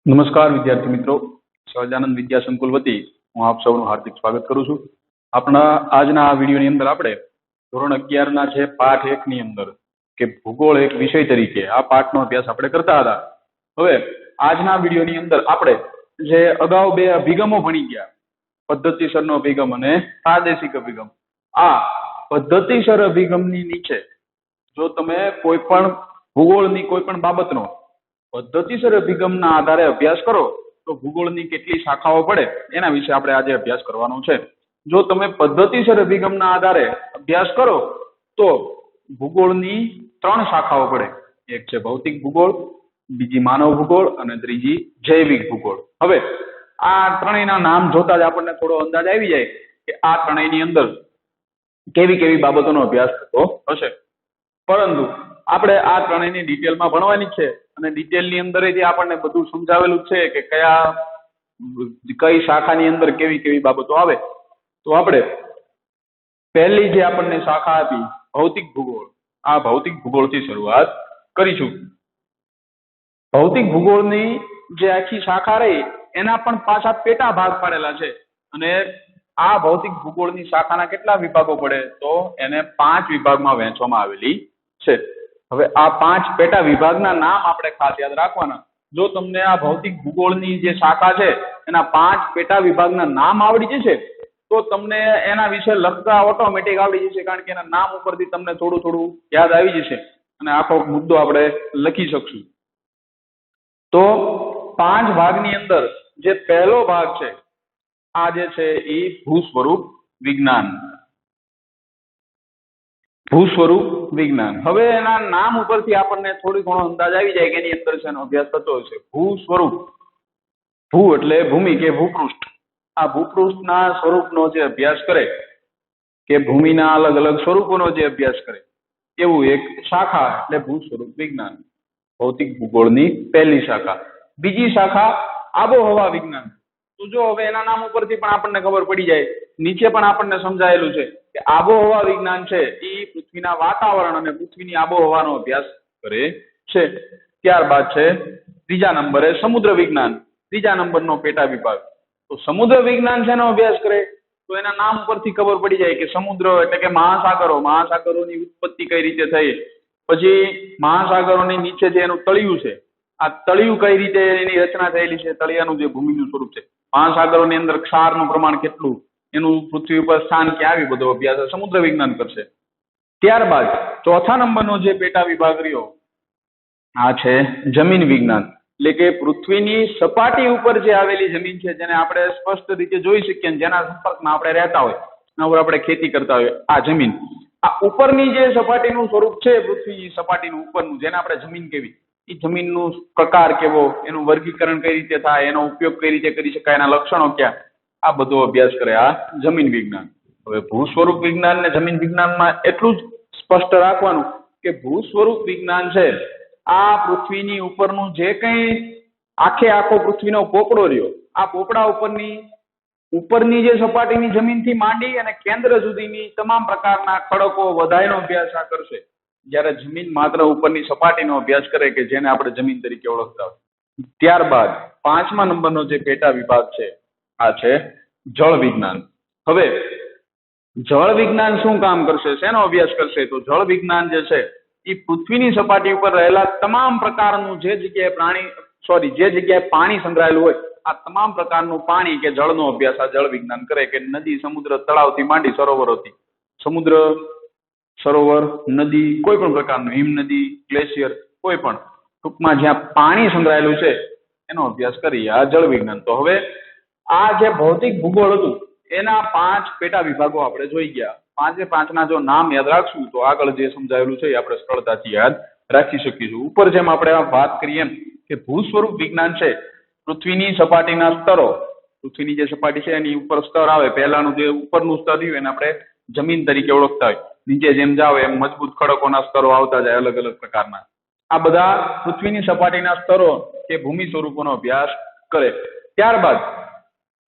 નમસ્કાર વિદ્યાર્થી મિત્રો, સહજાનંદ વિદ્યા સંકુલ વતી હું આપ સૌનું હાર્દિક સ્વાગત કરું છું. આપણા આજના આ વિડીયોની અંદર આપણે ધોરણ 11 ના છે પાઠ 1 ની અંદર કે ભૂગોળ એક વિષય તરીકે આ પાઠનો અભ્યાસ આપણે કરતા હતા. હવે આજના વિડીયોની અંદર આપણે જે અગાઉ બે અભિગમો ભણી ગયા, પદ્ધતિસરનો અભિગમ અને પ્રાદેશિક અભિગમ, આ પદ્ધતિસર અભિગમની નીચે જો તમે કોઈ પણ ભૂગોળની કોઈ પણ બાબતનો પદ્ધતિસર અભિગમના આધારે અભ્યાસ કરો તો ભૂગોળની કેટલી શાખાઓ પડે એના વિશે આપણે આજે અભ્યાસ કરવાનો છે. જો તમે પદ્ધતિસર અભિગમના આધારે અભ્યાસ કરો તો ભૂગોળની 3 શાખાઓ પડે. એક છે ભૌતિક ભૂગોળ, બીજી માનવ ભૂગોળ અને ત્રીજી જૈવિક ભૂગોળ. હવે આ ત્રણેયના નામ જોતા જ આપણને થોડો અંદાજ આવી જાય કે આ ત્રણેયની અંદર કેવી કેવી બાબતોનો અભ્યાસ થતો હશે. પરંતુ આપણે આ ત્રણેયની ડિટેલમાં ભણવાની છે અને ડિટેલની અંદર જે આપણને બધું સમજાવેલું છે કે કઈ શાખાની અંદર કેવી કેવી બાબતો આવે. તો આપણે પહેલી જે આપણને શાખા આપી ભૌતિક ભૂગોળ, આ ભૌતિક ભૂગોળથી શરૂઆત કરીશું. ભૌતિક ભૂગોળની જે આખી શાખા રહી એના પણ પાછા પેટા ભાગ પાડેલા છે અને આ ભૌતિક ભૂગોળની શાખાના કેટલા વિભાગો પડે તો એને 5 વિભાગમાં વહેંચવામાં આવેલી છે. હવે આ 5 પેટા વિભાગના નામ આપણે ખાસ યાદ રાખવાના. જો તમને આ ભૌતિક ભૂગોળની જે શાખા છે એના 5 પેટા વિભાગના નામ આવડી જશે તો તમને એના વિશે લખતા ઓટોમેટિક આવડી જશે, કારણ કે એના નામ ઉપરથી તમને થોડું થોડું યાદ આવી જશે અને આખો મુદ્દો આપણે લખી શકશું. તો 5 ભાગની અંદર જે પહેલો ભાગ છે આ જે છે એ ભૂસ્વરૂપ વિજ્ઞાન. ભૂસ્વરૂપ વિજ્ઞાન. હવે એના નામ ઉપરથી આપણને થોડી ઘણો અંદાજ આવી જાય કે એની અંદર શેનો અભ્યાસ થતો હશે. ભૂસ્વરૂપ, ભૂ એટલે ભૂમિ કે ભૂપૃષ્ઠ, આ ભૂપૃષ્ઠના સ્વરૂપનો જે અભ્યાસ કરે કે ભૂમિના અલગ અલગ સ્વરૂપોનો જે અભ્યાસ કરે એવું એક શાખા એટલે ભૂસ્વરૂપ વિજ્ઞાન, ભૌતિક ભૂગોળની પહેલી શાખા. બીજી શાખા આબોહવા વિજ્ઞાન. તો જો હવે એના નામ ઉપરથી પણ આપણને ખબર પડી જાય, નીચે પણ આપણને સમજાયેલું છે કે આબોહવા વિજ્ઞાન છે એ પૃથ્વીના વાતાવરણ અને પૃથ્વીની આબોહવાનો અભ્યાસ કરે છે. ત્યારબાદ છે ત્રીજા નંબરે સમુદ્ર વિજ્ઞાન, ત્રીજા નંબરનો પેટા વિભાગ. તો સમુદ્ર વિજ્ઞાન શેનો અભ્યાસ કરે તો એના નામ ઉપરથી ખબર પડી જાય કે સમુદ્ર એટલે કે મહાસાગરો, મહાસાગરોની ઉત્પત્તિ કઈ રીતે થઈ, પછી મહાસાગરોની નીચે જે એનું તળિયું છે આ તળિયું કઈ રીતે એની રચના થયેલી છે, તળિયાનું જે ભૂમિનું સ્વરૂપ છે, મહાસાગરોની અંદર ક્ષારનું પ્રમાણ કેટલું, એનું પૃથ્વી ઉપર સ્થાન ક્યાં, આવી બધો અભ્યાસ સમુદ્ર વિજ્ઞાન કરશે. ત્યારબાદ ચોથા નંબરનો જે પેટા વિભાગ રહ્યો આ છે જમીન વિજ્ઞાન, એટલે કે પૃથ્વીની સપાટી ઉપર જે આવેલી જમીન છે જેને આપણે સ્પષ્ટ રીતે જોઈ શકીએ, જેના સંપર્કમાં આપણે રહેતા હોય, એના ઉપર આપણે ખેતી કરતા હોય, આ જમીન. આ ઉપરની જે સપાટીનું સ્વરૂપ છે પૃથ્વીની સપાટીનું ઉપરનું, જેને આપણે જમીન કહેવી, એ જમીનનું પ્રકાર કેવો, એનું વર્ગીકરણ કઈ રીતે થાય, એનો ઉપયોગ કઈ રીતે કરી શકાય, એના લક્ષણો ક્યાં, આ બધો અભ્યાસ કરે આ જમીન વિજ્ઞાન. હવે ભૂસ્વરૂપ વિજ્ઞાન ને જમીન વિજ્ઞાનમાં એટલું જ સ્પષ્ટ રાખવાનું કે ભૂસ્વરૂપ વિજ્ઞાન છે આ પૃથ્વીની ઉપરનું જે કંઈ આખો પૃથ્વીનો પોપડો રહ્યો, આ પોપડા ઉપરની જે સપાટીની જમીનથી માંડી અને કેન્દ્ર સુધીની તમામ પ્રકારના ખડકો વધાયનો અભ્યાસ આ કરશે. જ્યારે જમીન માત્ર ઉપરની સપાટીનો અભ્યાસ કરે કે જેને આપણે જમીન તરીકે ઓળખતા હોય. ત્યારબાદ 5મા નંબરનો જે પેટા વિભાગ છે આ છે જળ વિજ્ઞાન. હવે જળ વિજ્ઞાન શું કામ કરશે, શેનો અભ્યાસ કરશે તો જળ વિજ્ઞાન જે છે એ પૃથ્વીની સપાટી ઉપર રહેલા તમામ પ્રકારનું જે જગ્યાએ પાણી સંગ્રહાયેલું હોય આ તમામ પ્રકારનું પાણી કે જળનો અભ્યાસ આ જળ વિજ્ઞાન કરે, કે નદી, સમુદ્ર, તળાવથી માંડી સરોવરોથી, સમુદ્ર, સરોવર, નદી, કોઈ પણ પ્રકારનું, હિમ નદી, ગ્લેશિયર, કોઈ પણ ટૂંકમાં જ્યાં પાણી સંગ્રહાયેલું છે એનો અભ્યાસ કરી આ જળ વિજ્ઞાન. તો હવે આ જે ભૌતિક ભૂગોળ હતું એના 5 પેટા વિભાગો આપણે જોઈ ગયા. 5ના જો નામ યાદ રાખશું તો આગળ જે સમજાવેલું છે એ આપણે સરળતાથી યાદ રાખી શકીશું. ઉપર જેમ આપણે વાત કરીએ એમ કે ભૂસ્વરૂપ વિજ્ઞાન છે પૃથ્વીની સપાટીના સ્તરો, પૃથ્વીની જે સપાટી છે એની ઉપર સ્તર આવે, પહેલાનું જે ઉપરનું સ્તર રહ્યું એને આપણે જમીન તરીકે ઓળખતા હોય, નીચે જેમ જાવ એમ મજબૂત ખડકોના સ્તરો આવતા જાય અલગ અલગ પ્રકારના. આ બધા પૃથ્વીની સપાટીના સ્તરો કે ભૂમિ સ્વરૂપોનો અભ્યાસ કરે. ત્યારબાદ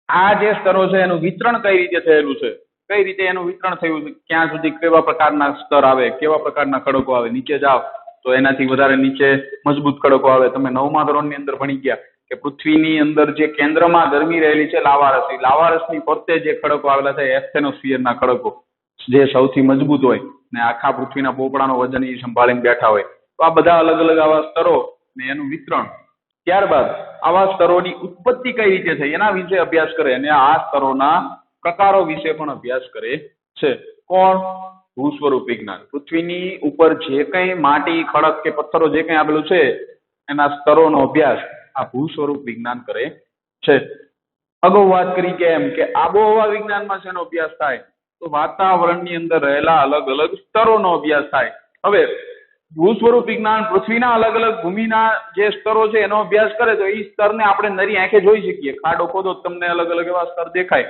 આ જે સ્તરો છે એનું વિતરણ કઈ રીતે થયેલું છે, કઈ રીતે એનું વિતરણ થયું છે, ક્યાં સુધી કેવા પ્રકારના સ્તર આવે, કેવા પ્રકારના ખડકો આવે, નીચે જાવ તો એનાથી વધારે નીચે મજબૂત ખડકો આવે. તમે 9મા ધોરણની અંદર ભણી ગયા કે પૃથ્વીની અંદર જે કેન્દ્રમાં ગરમી રહેલી છે લાવારસ, એ લાવારસની ફરતે જે ખડકો આવેલા છે એસ્થેનોસ્ફિયરના ખડકો જે સૌથી મજબૂત હોય ને આખા પૃથ્વીના પોપડાનો વજન એ સંભાળીને બેઠા હોય. તો આ બધા અલગ અલગ આવા સ્તરો ને એનું વિતરણ, ત્યારબાદ આવા સ્તરોની ઉત્પત્તિ કઈ રીતે થઈ એના વિશે અભ્યાસ કરે અને આ સ્તરોના પ્રકારો વિશે પણ અભ્યાસ કરે છે. કોણ? ભૂસ્વરૂપ વિજ્ઞાન. પૃથ્વીની ઉપર જે કંઈ માટી, ખડક કે પથ્થરો જે કંઈ આવેલું છે એના સ્તરોનો અભ્યાસ આ ભૂસ્વરૂપ વિજ્ઞાન કરે છે. અગાઉ વાત કરી કે એમ કે આબોહવા વિજ્ઞાનમાં શેનો અભ્યાસ થાય? તો વાતાવરણની અંદર રહેલા અલગ અલગ સ્તરોનો અભ્યાસ થાય. હવે ભૂસ્વરૂપ વિજ્ઞાન પૃથ્વીના અલગ અલગ ભૂમિના જે સ્તરો છે એનો અભ્યાસ કરે તો એ સ્તરને આપણે નરી આંખે જોઈ શકીએ. ખાડો ખોદો તમને અલગ અલગ એવા સ્તર દેખાય.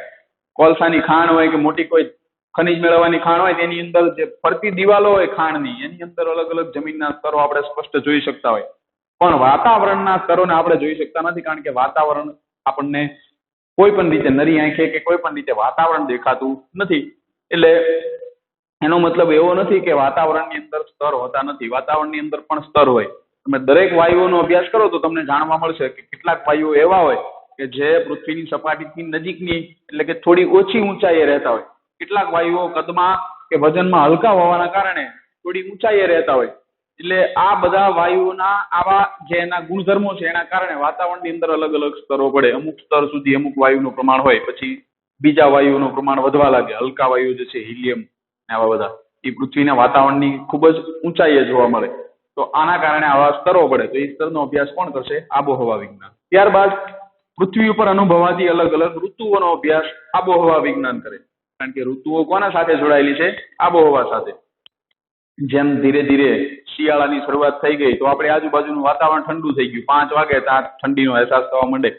કોલસાની ખાણ હોય કે મોટી કોઈ ખનિજ મેળવવાની ખાણ હોય તેની અંદર જે ફરતી દિવાલો હોય ખાણની એની અંદર અલગ અલગ જમીનના સ્તરો આપણે સ્પષ્ટ જોઈ શકતા હોય. પણ વાતાવરણના સ્તરોને આપણે જોઈ શકતા નથી, કારણ કે વાતાવરણ આપણને કોઈ પણ રીતે નરી આંખે કે કોઈ પણ રીતે વાતાવરણ દેખાતું નથી. એટલે એનો મતલબ એવો નથી કે વાતાવરણની અંદર સ્તર હોતા નથી. વાતાવરણની અંદર પણ સ્તર હોય. તમે દરેક વાયુઓનો અભ્યાસ કરો તો તમને જાણવા મળશે કે કેટલાક વાયુઓ એવા હોય કે જે પૃથ્વીની સપાટીથી નજીકની એટલે કે થોડી ઓછી ઊંચાઈએ રહેતા હોય. કેટલાક વાયુઓ કદમાં કે વજનમાં હલકા હોવાના કારણે થોડી ઊંચાઈએ રહેતા હોય. એટલે આ બધા વાયુઓના આવા જે એના ગુણધર્મો છે એના કારણે વાતાવરણની અંદર અલગ અલગ સ્તરો પડે. અમુક સ્તર સુધી અમુક વાયુનું પ્રમાણ હોય, પછી બીજા વાયુઓનું પ્રમાણ વધવા લાગે. હલકા વાયુ જે છે હિલિયમ આવા બધા એ પૃથ્વીના વાતાવરણની ખૂબ જ ઊંચાઈએ જોવા મળે. તો આના કારણે આવા સ્તરો પડે. તો એ સ્તરનો અભ્યાસ કોણ કરશે? આબોહવા વિજ્ઞાન. ત્યારબાદ પૃથ્વી ઉપર અનુભવાતી અલગ અલગ ઋતુઓનો અભ્યાસ આબોહવા વિજ્ઞાન કરે. કારણ કે ઋતુઓ કોના સાથે જોડાયેલી છે? આબોહવા સાથે. જેમ ધીરે ધીરે શિયાળાની શરૂઆત થઈ ગઈ તો આપણે આજુબાજુનું વાતાવરણ ઠંડુ થઈ ગયું. 5 વાગે ત્યાં ઠંડીનો અહેસાસ થવા માંડે.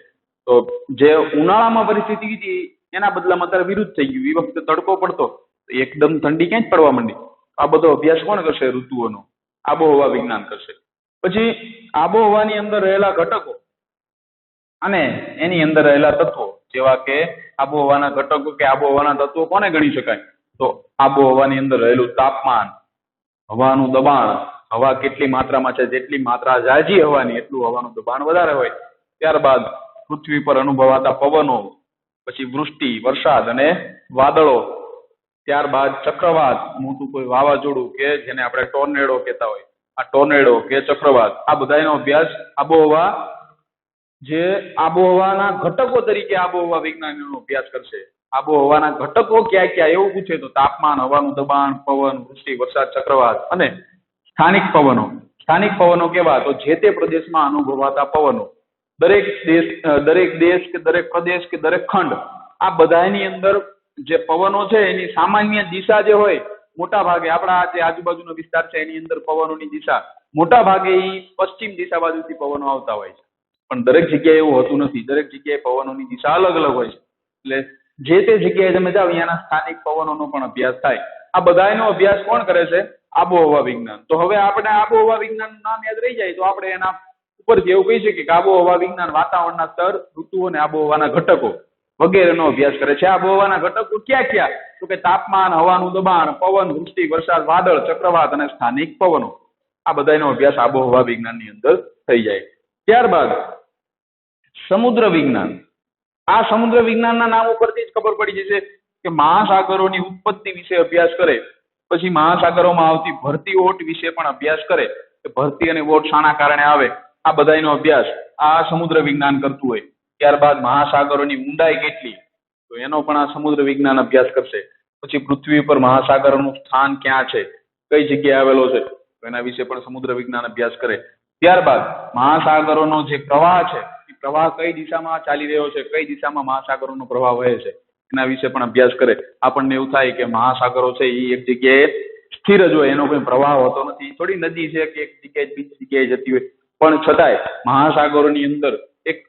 તો જે ઉનાળામાં પરિસ્થિતિ હતી એના બદલામાં અત્યારે વિરુદ્ધ થઈ ગયું. એ વખતે તડકો પડતો એકદમ ઠંડી ક્યાં જ પડવા માંડી. આ બધો અભ્યાસ કોણ કરશે? ઋતુઓનો. આબોહવા વિજ્ઞાન કરશે. પછી આબોહવાની અંદર રહેલા ઘટકો અને એની અંદર રહેલા તત્વો, જેવા કે આબોહવાના ઘટકો કે આબોહવાના તત્વો કોને ગણી શકાય? તો આબોહવાની અંદર રહેલું તાપમાન, હવાનું દબાણ, હવા કેટલી માત્રામાં છે, જેટલી માત્રા ઝાઝી હવાની એટલું હવાનું દબાણ વધારે હોય. ત્યારબાદ પૃથ્વી પર અનુભવાતા પવનો, પછી વૃષ્ટિ, વરસાદ અને વાદળો, ત્યારબાદ ચક્રવાત, મોટું કોઈ વાવાઝોડું કે જેને આપણે ટોર્નેડો કહેતા હોય, આ ટોર્નેડો કે ચક્રવાત, આ બધાનો અભ્યાસ આબોહવા જે આબોહવાના ઘટકો તરીકે આબોહવા વિજ્ઞાનનો અભ્યાસ કરશે. આબોહવાના ઘટકો ક્યાં ક્યાં એવું પૂછે તો તાપમાન, હવાનું દબાણ, પવન, વૃષ્ટિ, વરસાદ, ચક્રવાત અને સ્થાનિક પવનો. સ્થાનિક પવનો કેવા? તો જે તે પ્રદેશમાં અનુભવાતા પવનો. દરેક દેશ કે દરેક પ્રદેશ કે દરેક ખંડ, આ બધાની અંદર જે પવનો છે એની સામાન્ય દિશા જે હોય, મોટા ભાગે આપણા જે આજુબાજુનો વિસ્તાર છે એની અંદર પવનોની દિશા મોટા ભાગે એ પશ્ચિમ દિશા બાજુથી પવનો આવતા હોય છે. પણ દરેક જગ્યાએ એવું હોતું નથી. દરેક જગ્યાએ પવનોની દિશા અલગ અલગ હોય છે. એટલે જે તે જગ્યાએ તમે જાઓ અહીંયાના સ્થાનિક પવનોનો પણ અભ્યાસ થાય. આ બધાનો અભ્યાસ કોણ કરે છે? આબોહવા વિજ્ઞાન. તો હવે આપણે આબોહવા વિજ્ઞાનનું નામ યાદ રહી જાય તો આપણે એના ઉપરથી એવું કહી શકીએ કે આબોહવા વિજ્ઞાન વાતાવરણના સ્તર, ઋતુઓ અને આબોહવાના ઘટકો વગેરેનો અભ્યાસ કરે છે. આબોહવાના ઘટકો ક્યાં ક્યાં? તો કે તાપમાન, હવાનું દબાણ, પવન, વૃષ્ટિ, વરસાદ, વાદળ, ચક્રવાત અને સ્થાનિક પવનો. આ બધાનો અભ્યાસ આબોહવા વિજ્ઞાનની અંદર થઈ જાય. ત્યારબાદ સમુદ્ર વિજ્ઞાન. આ સમુદ્ર વિજ્ઞાનના નામ ઉપરથી જ ખબર પડી જશે કે મહાસાગરોની ઉત્પત્તિ વિશે અભ્યાસ કરે. પછી મહાસાગરોમાં આવતી ભરતી ઓટ વિશે પણ અભ્યાસ કરે કે ભરતી અને ઓટ શાના કારણે આવે. આ બધાનો અભ્યાસ આ સમુદ્ર વિજ્ઞાન કરતું હોય. ત્યારબાદ મહાસાગરોની ઊંડાઈ કેટલી, તો એનો પણ આ સમુદ્ર વિજ્ઞાન અભ્યાસ કરશે. પછી પૃથ્વી પર મહાસાગરોનું સ્થાન ક્યાં છે, કઈ જગ્યાએ આવેલો છે, તો એના વિશે પણ સમુદ્ર વિજ્ઞાન અભ્યાસ કરે. ત્યારબાદ મહાસાગરોનો જે પ્રવાહ છે એ પ્રવાહ કઈ દિશામાં ચાલી રહ્યો છે, કઈ દિશામાં મહાસાગરોનો પ્રવાહ વહે છે, એના વિશે પણ અભ્યાસ કરે. આપણને એવું થાય કે મહાસાગરો છે એ એક જગ્યાએ સ્થિર જ હોય, એનો કોઈ પ્રવાહ હોતો નથી. થોડી નદી છે કે એક જગ્યાએ બીજી જગ્યાએ જતી હોય, પણ છતાંય મહાસાગરોની અંદર એક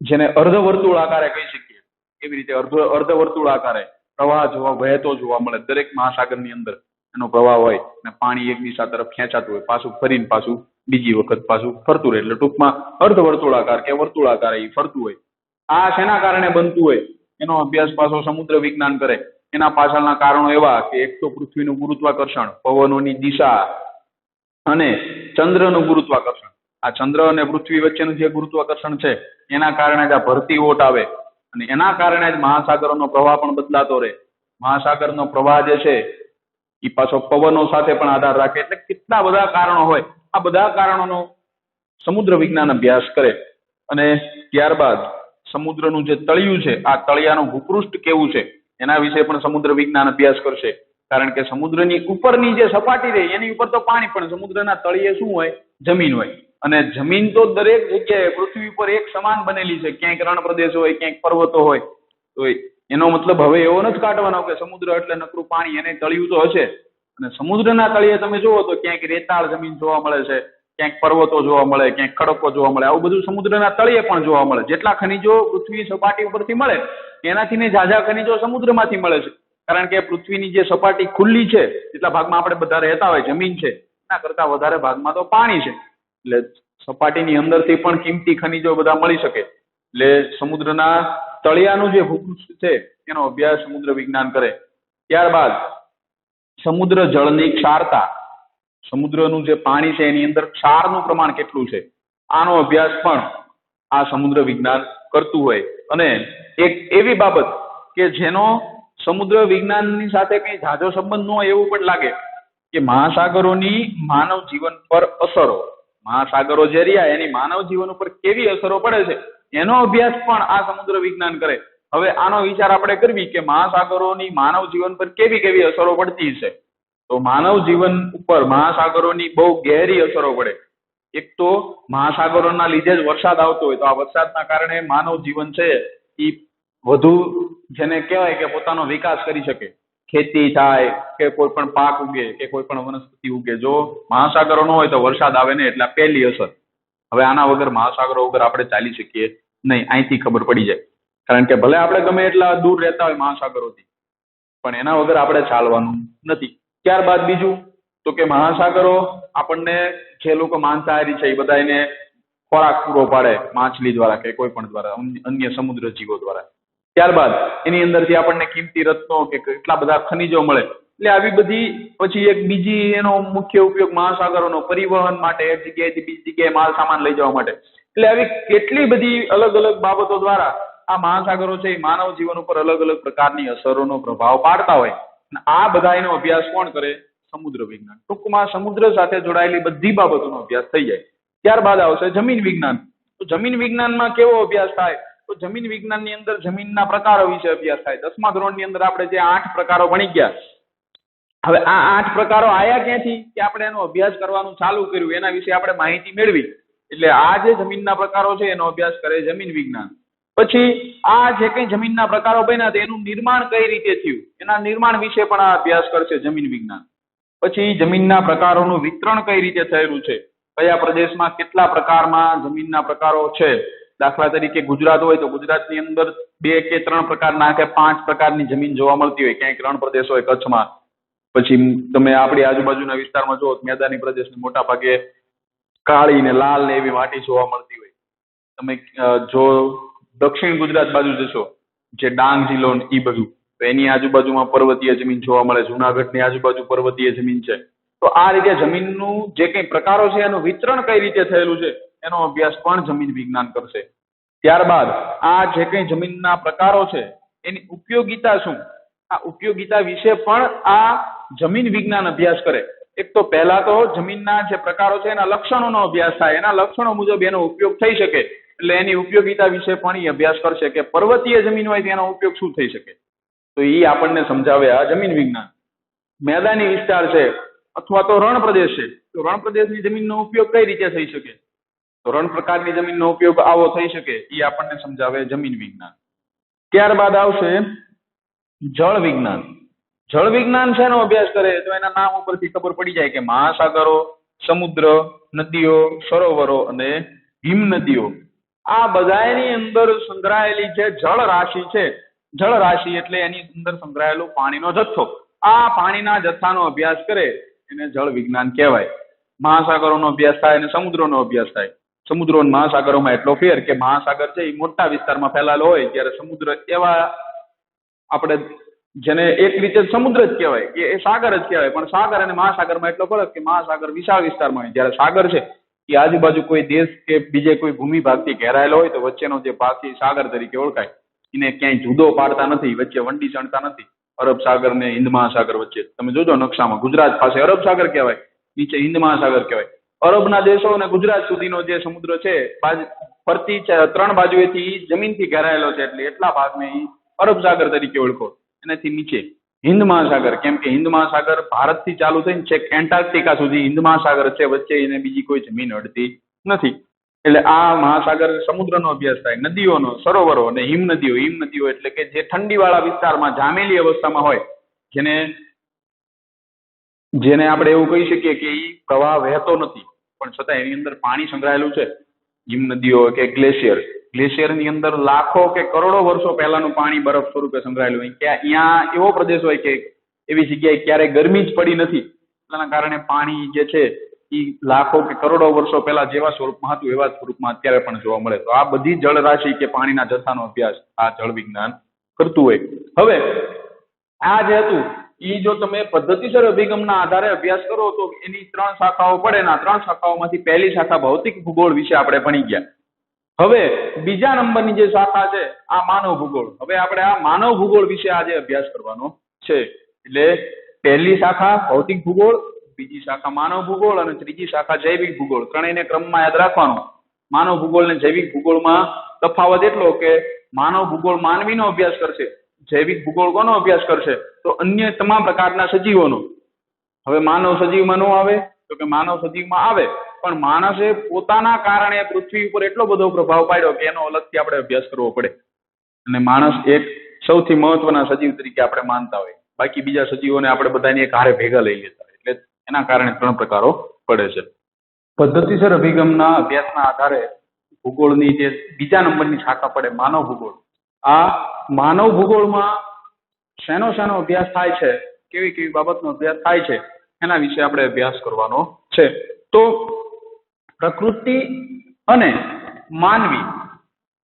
જેને અર્ધવર્તુળ આકારે કહી શકીએ એવી રીતે અર્ધવર્તુળ આકારે પ્રવાહ વહેતો જોવા મળે. દરેક મહાસાગરની અંદર એનો પ્રવાહ હોય અને પાણી એક દિશા તરફ ખેંચાતું હોય, પાછું ફરીને પાછું બીજી વખત પાછું ફરતું રહે. એટલે ટૂંકમાં અર્ધવર્તુળાકાર કે વર્તુળાકાર એ ફરતું હોય. આ શેના કારણે બનતું હોય એનો અભ્યાસ પાછો સમુદ્ર વિજ્ઞાન કરે. એના પાછળના કારણો એવા કે એક તો પૃથ્વીનું ગુરુત્વાકર્ષણ, પવનોની દિશા અને ચંદ્રનું ગુરુત્વાકર્ષણ. આ ચંદ્ર અને પૃથ્વી વચ્ચેનું જે ગુરુત્વાકર્ષણ છે એના કારણે જ આ ભરતી ઓટ આવે અને એના કારણે જ મહાસાગરોનો પ્રવાહ પણ બદલાતો રહે. મહાસાગરનો પ્રવાહ જે છે એ પાછો પવનો સાથે પણ આધાર રાખે. એટલે કેટલા બધા કારણો હોય. આ બધા કારણોનો સમુદ્ર વિજ્ઞાન અભ્યાસ કરે અને ત્યારબાદ સમુદ્રનું જે તળિયું છે, આ તળિયાનું ભૂપૃષ્ઠ કેવું છે એના વિશે પણ સમુદ્ર વિજ્ઞાન અભ્યાસ કરશે. કારણ કે સમુદ્રની ઉપરની જે સપાટી રહી એની ઉપર તો પાણી, પણ સમુદ્રના તળિયે શું હોય? જમીન હોય. અને જમીન તો દરેક જગ્યાએ પૃથ્વી પર એક સમાન બનેલી છે. ક્યાંક રણ પ્રદેશ હોય, ક્યાંક પર્વતો હોય. તો એનો મતલબ હવે એવો નથી કાઢવાનો કે સમુદ્ર એટલે નકરું પાણી, એને તળિયું તો હશે. અને સમુદ્રના તળિયે તમે જુઓ તો ક્યાંક રેતાળ જમીન જોવા મળે છે, ક્યાંક પર્વતો જોવા મળે, ક્યાંક ખડકો જોવા મળે. આવું બધું સમુદ્રના તળિયે પણ જોવા મળે. જેટલા ખનિજો પૃથ્વી સપાટી ઉપરથી મળે એનાથી ને ઝાઝા ખનિજો સમુદ્રમાંથી મળે છે. કારણ કે પૃથ્વીની જે સપાટી ખુલ્લી છે, જેટલા ભાગમાં આપણે બધા રહેતા હોય, જમીન છે, એના કરતા વધારે ભાગમાં તો પાણી છે. એટલે સપાટીની અંદરથી પણ કિંમતી ખનિજો બધા મળી શકે. એટલે સમુદ્રના તળિયાનું જે ભૂપૃષ્ઠ છે એનો અભ્યાસ સમુદ્ર વિજ્ઞાન કરે. ત્યારબાદ સમુદ્ર જળની ક્ષારતા, સમુદ્રનું જે પાણી છે એની અંદર ક્ષારનું પ્રમાણ કેટલું છે, આનો અભ્યાસ પણ આ સમુદ્ર વિજ્ઞાન કરતું હોય. અને એક એવી બાબત કે જેનો સમુદ્ર વિજ્ઞાનની સાથે કઈ ઝાઝો સંબંધ ન હોય એવું પણ લાગે કે મહાસાગરોની માનવ જીવન પર અસરો, મહાસાગરો જે રહ્યા એની માનવ જીવન ઉપર કેવી અસરો પડે છે એનો અભ્યાસ પણ આ સમુદ્ર વિજ્ઞાન કરે. હવે આનો વિચાર આપણે કરવી કે મહાસાગરોની માનવ જીવન પર કેવી કેવી અસરો પડતી છે. તો માનવ જીવન ઉપર મહાસાગરોની બહુ ગહેરી અસરો પડે. એક તો મહાસાગરોના લીધે જ વરસાદ આવતો હોય, તો આ વરસાદના કારણે માનવ જીવન છે એ વધુ, જેને કહેવાય કે પોતાનો વિકાસ કરી શકે, ખેતી થાય કે કોઈ પણ પાક ઉગે કે કોઈ પણ વનસ્પતિ ઉગે. જો મહાસાગરો ન હોય તો વરસાદ આવે ને, એટલે પહેલી અસર. હવે આના વગર, મહાસાગરો વગર આપણે ચાલી શકીએ નહીં, અહીંથી ખબર પડી જાય. કારણ કે ભલે આપણે ગમે એટલા દૂર રહેતા હોય મહાસાગરોથી, પણ એના વગર આપણે ચાલવાનું નથી. ત્યારબાદ બીજું તો કે મહાસાગરો આપણને, જે લોકો માંસાહારી છે એ બધા એને ખોરાક પૂરો પાડે, માછલી દ્વારા કે કોઈ પણ દ્વારા, અન્ય સમુદ્ર જીવો દ્વારા. ત્યારબાદ એની અંદરથી આપણને કિંમતી રત્નો કે કેટલા બધા ખનિજો મળે. એટલે આવી બધી, પછી એક બીજી એનો મુખ્ય ઉપયોગ મહાસાગરોનો પરિવહન માટે, એક જગ્યાએથી બીજી જગ્યાએ માલ સામાન લઈ જવા માટે. એટલે આવી કેટલી બધી અલગ અલગ બાબતો દ્વારા આ મહાસાગરો છે એ માનવ જીવન ઉપર અલગ અલગ પ્રકારની અસરોનો પ્રભાવ પાડતા હોય. આ બધા એનો અભ્યાસ કોણ કરે? સમુદ્ર વિજ્ઞાન. ટૂંકમાં સમુદ્ર સાથે જોડાયેલી બધી બાબતોનો અભ્યાસ થઈ જાય. ત્યારબાદ આવશે જમીન વિજ્ઞાન. તો જમીન વિજ્ઞાનમાં કેવો અભ્યાસ થાય? તો જમીન વિજ્ઞાનની અંદર જમીનના પ્રકારો વિશે અભ્યાસ થાય. 10મા ધોરણની અંદર આપણે જે 8 પ્રકારો ભણી ગયા, હવે આ 8 પ્રકારો આયા ક્યાંથી કે આપણે એનો અભ્યાસ કરવાનું ચાલુ કર્યું, એના વિશે આપણે માહિતી મેળવી. એટલે આ જે જમીનના પ્રકારો છે એનો અભ્યાસ કરે જમીન વિજ્ઞાન. પછી આ જે કઈ જમીનના પ્રકારો બન્યા તેનું નિર્માણ કઈ રીતે થયું, એના નિર્માણ વિશે પણ આ અભ્યાસ કરશે જમીન વિજ્ઞાન. પછી જમીનના પ્રકારોનું વિતરણ કઈ રીતે થયેલું છે, કયા પ્રદેશમાં કેટલા પ્રકારમાં જમીનના પ્રકારો છે. દાખલા તરીકે ગુજરાત હોય તો ગુજરાતની અંદર 2 કે 3 પ્રકારના કે 5 પ્રકારની જમીન જોવા મળતી હોય. ક્યાંક રણ પ્રદેશ હોય કચ્છમાં, પછી તમે આપણી આજુબાજુના વિસ્તારમાં જુઓ મેદાની પ્રદેશને મોટા ભાગે કાળી ને લાલ ને એવી માટી જોવા મળતી હોય. તમે જો દક્ષિણ ગુજરાત બાજુ જશો, જે ડાંગ જિલ્લો એ બધું, તો એની આજુબાજુમાં પર્વતીય જમીન જોવા મળે. જુનાગઢની આજુબાજુ પર્વતીય જમીન છે. તો આ રીતે જમીનનું જે કઈ પ્રકારો છે એનું વિતરણ કઈ રીતે થયેલું છે એનો અભ્યાસ પણ જમીન વિજ્ઞાન કરશે. ત્યારબાદ આ જે કઈ જમીનના પ્રકારો છે એની ઉપયોગિતા શું, આ ઉપયોગિતા વિશે પણ આ જમીન વિજ્ઞાન અભ્યાસ કરે. એક તો પહેલા તો જમીનના જે પ્રકારો છે એના લક્ષણોનો અભ્યાસ થાય, એના લક્ષણો મુજબ એનો ઉપયોગ થઈ શકે. એટલે એની ઉપયોગિતા વિશે પણ એ અભ્યાસ કરશે કે પર્વતીય જમીન હોય તેનો ઉપયોગ શું થઈ શકે. તો એ આપણને સમજાવે આ જમીન વિજ્ઞાન. મેદાની વિસ્તાર છે અથવા તો રણ પ્રદેશ છે, તો રણ પ્રદેશની જમીનનો ઉપયોગ કઈ રીતે થઈ શકે, તો રણ પ્રકારની જમીનનો ઉપયોગ આવો થઈ શકે, એ આપણને સમજાવે જમીન વિજ્ઞાન. ત્યારબાદ આવશે જળ વિજ્ઞાન. જળ વિજ્ઞાન શેનો અભ્યાસ કરે? તો એના નામ ઉપરથી ખબર પડી જાય કે મહાસાગરો, સમુદ્ર, નદીઓ, સરોવરો અને હિમ નદીઓ, આ બધાની અંદર સંગ્રહાયેલી જે જળ રાશિ છે, જળ રાશિ એટલે એની અંદર સંગ્રહાયેલો પાણીનો જથ્થો, આ પાણીના જથ્થાનો અભ્યાસ કરે એને જળ વિજ્ઞાન કહેવાય. મહાસાગરોનો અભ્યાસ થાય અને સમુદ્રનો અભ્યાસ થાય. સમુદ્રો અને મહાસાગરોમાં એટલો ફેર કે મહાસાગર છે એ મોટા વિસ્તારમાં ફેલાયેલો હોય, જ્યારે સમુદ્ર એવા આપણે જેને એક રીતે સમુદ્ર જ કહેવાય કે એ સાગર જ કહેવાય, પણ સાગર અને મહાસાગરમાં એટલો ફરક કે મહાસાગર વિશાળ વિસ્તારમાં હોય, જ્યારે સાગર છે એ આજુબાજુ કોઈ દેશ કે બીજે કોઈ ભૂમિ ભાગથી ઘેરાયેલો હોય તો વચ્ચેનો જે ભાગ છે એ સાગર તરીકે ઓળખાય. એને ક્યાંય જુદો પાડતા નથી, વચ્ચે વંડી ચણતા નથી. અરબ સાગર ને હિન્દ મહાસાગર વચ્ચે તમે જોજો નકશામાં ગુજરાત પાસે અરબ સાગર કહેવાય, નીચે હિન્દ મહાસાગર કહેવાય. અરબના દેશો અને ગુજરાત સુધીનો જે સમુદ્ર છે ફરતી 3 બાજુએથી જમીનથી ઘેરાયેલો છે, એટલે એટલા ભાગને અરબ સાગર તરીકે ઓળખો. એનાથી નીચે હિન્દ મહાસાગર, કેમ કે હિન્દ મહાસાગર ભારતથી ચાલુ થઈને છેક એન્ટાર્કટિકા સુધી હિન્દ મહાસાગર છે, વચ્ચે એને બીજી કોઈ જમીન અડતી નથી. એટલે આ મહાસાગર સમુદ્રનો અભ્યાસ થાય, નદીઓનો, સરોવરો અને હિમનદીઓ એટલે કે જે ઠંડીવાળા વિસ્તારમાં જામેલી અવસ્થામાં હોય, જેને આપણે એવું કહી શકીએ કે એ પ્રવાહ વહેતો નથી પણ છતાં એની અંદર પાણી સંગ્રહાયેલું છે. હિમનદીઓ કે ગ્લેશિયરની અંદર લાખો કે કરોડો વર્ષો પહેલાનું પાણી બરફ સ્વરૂપે સંગ્રહાયેલું હોય. ત્યાં એવો પ્રદેશ હોય કે એવી જગ્યાએ ક્યારેય ગરમી જ પડી નથી, એના કારણે પાણી જે છે એ લાખો કે કરોડો વર્ષો પહેલા જેવા સ્વરૂપમાં હતું એવા સ્વરૂપમાં અત્યારે પણ જોવા મળે. તો આ બધી જળરાશિ કે પાણીના જથ્થાનો અભ્યાસ આ જળ વિજ્ઞાન કરતું હોય. હવે આ જે હતું એ જો તમે પદ્ધતિસર અભિગમના આધારે અભ્યાસ કરો તો એની 3 શાખાઓ પડે. આ 3 શાખાઓમાંથી પહેલી શાખા ભૌતિક ભૂગોળ વિશે આપણે ભણી ગયા. હવે બીજા નંબરની જે શાખા છે આ માનવ ભૂગોળ. હવે આપણે આ માનવ ભૂગોળ વિશે આજે અભ્યાસ કરવાનો છે. એટલે પહેલી શાખા ભૌતિક ભૂગોળ, બીજી શાખા માનવ ભૂગોળ અને ત્રીજી શાખા જૈવિક ભૂગોળ. ત્રણેયને ક્રમમાં યાદ રાખવાનું. માનવ ભૂગોળ ને જૈવિક ભૂગોળમાં તફાવત એટલો કે માનવ ભૂગોળ માનવીનો અભ્યાસ કરશે, જૈવિક ભૂગોળ કોનો અભ્યાસ કરશે તો અન્ય તમામ પ્રકારના સજીવોનો. હવે માનવ સજીવમાં ન આવે તો કે માનવ સજીવમાં આવે, પણ માણસે પોતાના કારણે પૃથ્વી ઉપર એટલો બધો પ્રભાવ પાડ્યો કે એનો અલગથી આપણે અભ્યાસ કરવો પડે. અને માણસ એક સૌથી મહત્વના સજીવ તરીકે આપણે માનતા હોય, બાકી બીજા સજીવોને આપણે બધાને એક હારે ભેગા લઈ લેતા હોય. એટલે એના કારણે 3 પ્રકારો પડે છે. પદ્ધતિસર અભિગમના અભ્યાસના આધારે ભૂગોળની જે બીજા નંબરની શાખા પડે માનવ ભૂગોળ. આ માનવ ભૂગોળમાં શેનો અભ્યાસ થાય છે, કેવી બાબતનો અભ્યાસ થાય છે એના વિશે આપણે અભ્યાસ કરવાનો છે. તો પ્રકૃતિ અને માનવી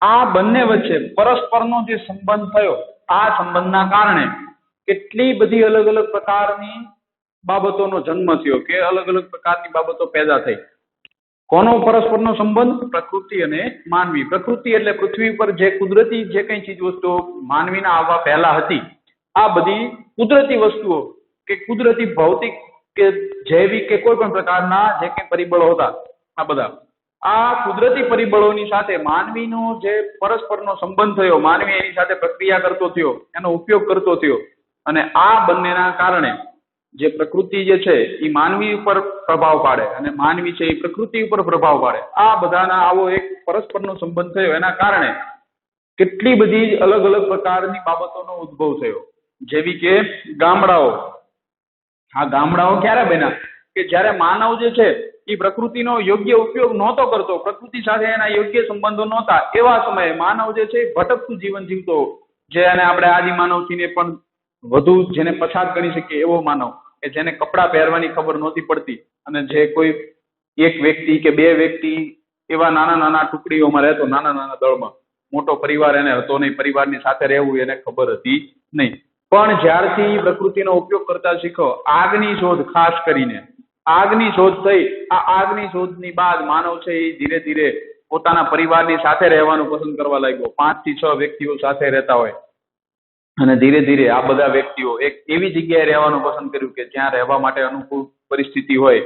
આ બંને વચ્ચે પરસ્પરનો જે સંબંધ થયો, આ સંબંધના કારણે કેટલી બધી અલગ અલગ પ્રકારની બાબતોનો જન્મ થયો કે અલગ અલગ પ્રકારની બાબતો પેદા થઈ. કોનો પરસ્પરનો સંબંધ? પ્રકૃતિ અને માનવી. પ્રકૃતિ એટલે પૃથ્વી પર જે કુદરતી જે કઈ ચીજ વસ્તુઓ માનવીના આવવા પહેલા હતી, આ બધી કુદરતી વસ્તુઓ કે કુદરતી ભૌતિક કે જૈવિક કે કોઈ પણ પ્રકારના જે કઈ પરિબળો હતા, આ બધા આ કુદરતી પરિબળોની સાથે માનવીનો જે પરસ્પરનો સંબંધ થયો, માનવી એની સાથે પ્રક્રિયા કરતો થયો, એનો ઉપયોગ કરતો થયો, અને આ બંનેના કારણે જે પ્રકૃતિ જે છે એ માનવી ઉપર પ્રભાવ પાડે અને માનવી છે એ પ્રકૃતિ ઉપર પ્રભાવ પાડે. આ બધાના આવો એક પરસ્પરનો સંબંધ થયો, એના કારણે કેટલી બધી અલગ અલગ પ્રકારની બાબતોનો ઉદ્ભવ થયો. જેવી કે ગામડાઓ. આ ગામડાઓ ક્યારે બન્યા કે જ્યારે માનવ જે છે એ પ્રકૃતિનો યોગ્ય ઉપયોગ નહોતો કરતો, પ્રકૃતિ સાથે એના યોગ્ય સંબંધો નહોતા, એવા સમયે માનવ જે છે ભટકતું જીવન જીવતો, જેને આપણે આદિ માનવથીને પણ વધુ જેને પછાત ગણી શકીએ એવો માનવ, કે જેને કપડાં પહેરવાની ખબર નહોતી પડતી અને જે કોઈ એક વ્યક્તિ કે 2 વ્યક્તિ એવા નાના નાના ટુકડીઓમાં રહેતો, નાના નાના દળમાં, મોટો પરિવાર એને હતો નહીં, પરિવારની સાથે રહેવું એને ખબર હતી નહીં. પણ જ્યારથી પ્રકૃતિનો ઉપયોગ કરતા શીખો, આગની શોધ, ખાસ કરીને આગની શોધ થઈ, આ આગની શોધની બાદ માનવ છે એ ધીરે ધીરે પોતાના પરિવારની સાથે રહેવાનું પસંદ કરવા લાગ્યો. 5 થી 6 વ્યક્તિઓ સાથે રહેતા હોય અને ધીરે ધીરે આ બધા વ્યક્તિઓ એક એવી જગ્યાએ રહેવાનું પસંદ કર્યું કે જ્યાં રહેવા માટે અનુકૂળ પરિસ્થિતિ હોય,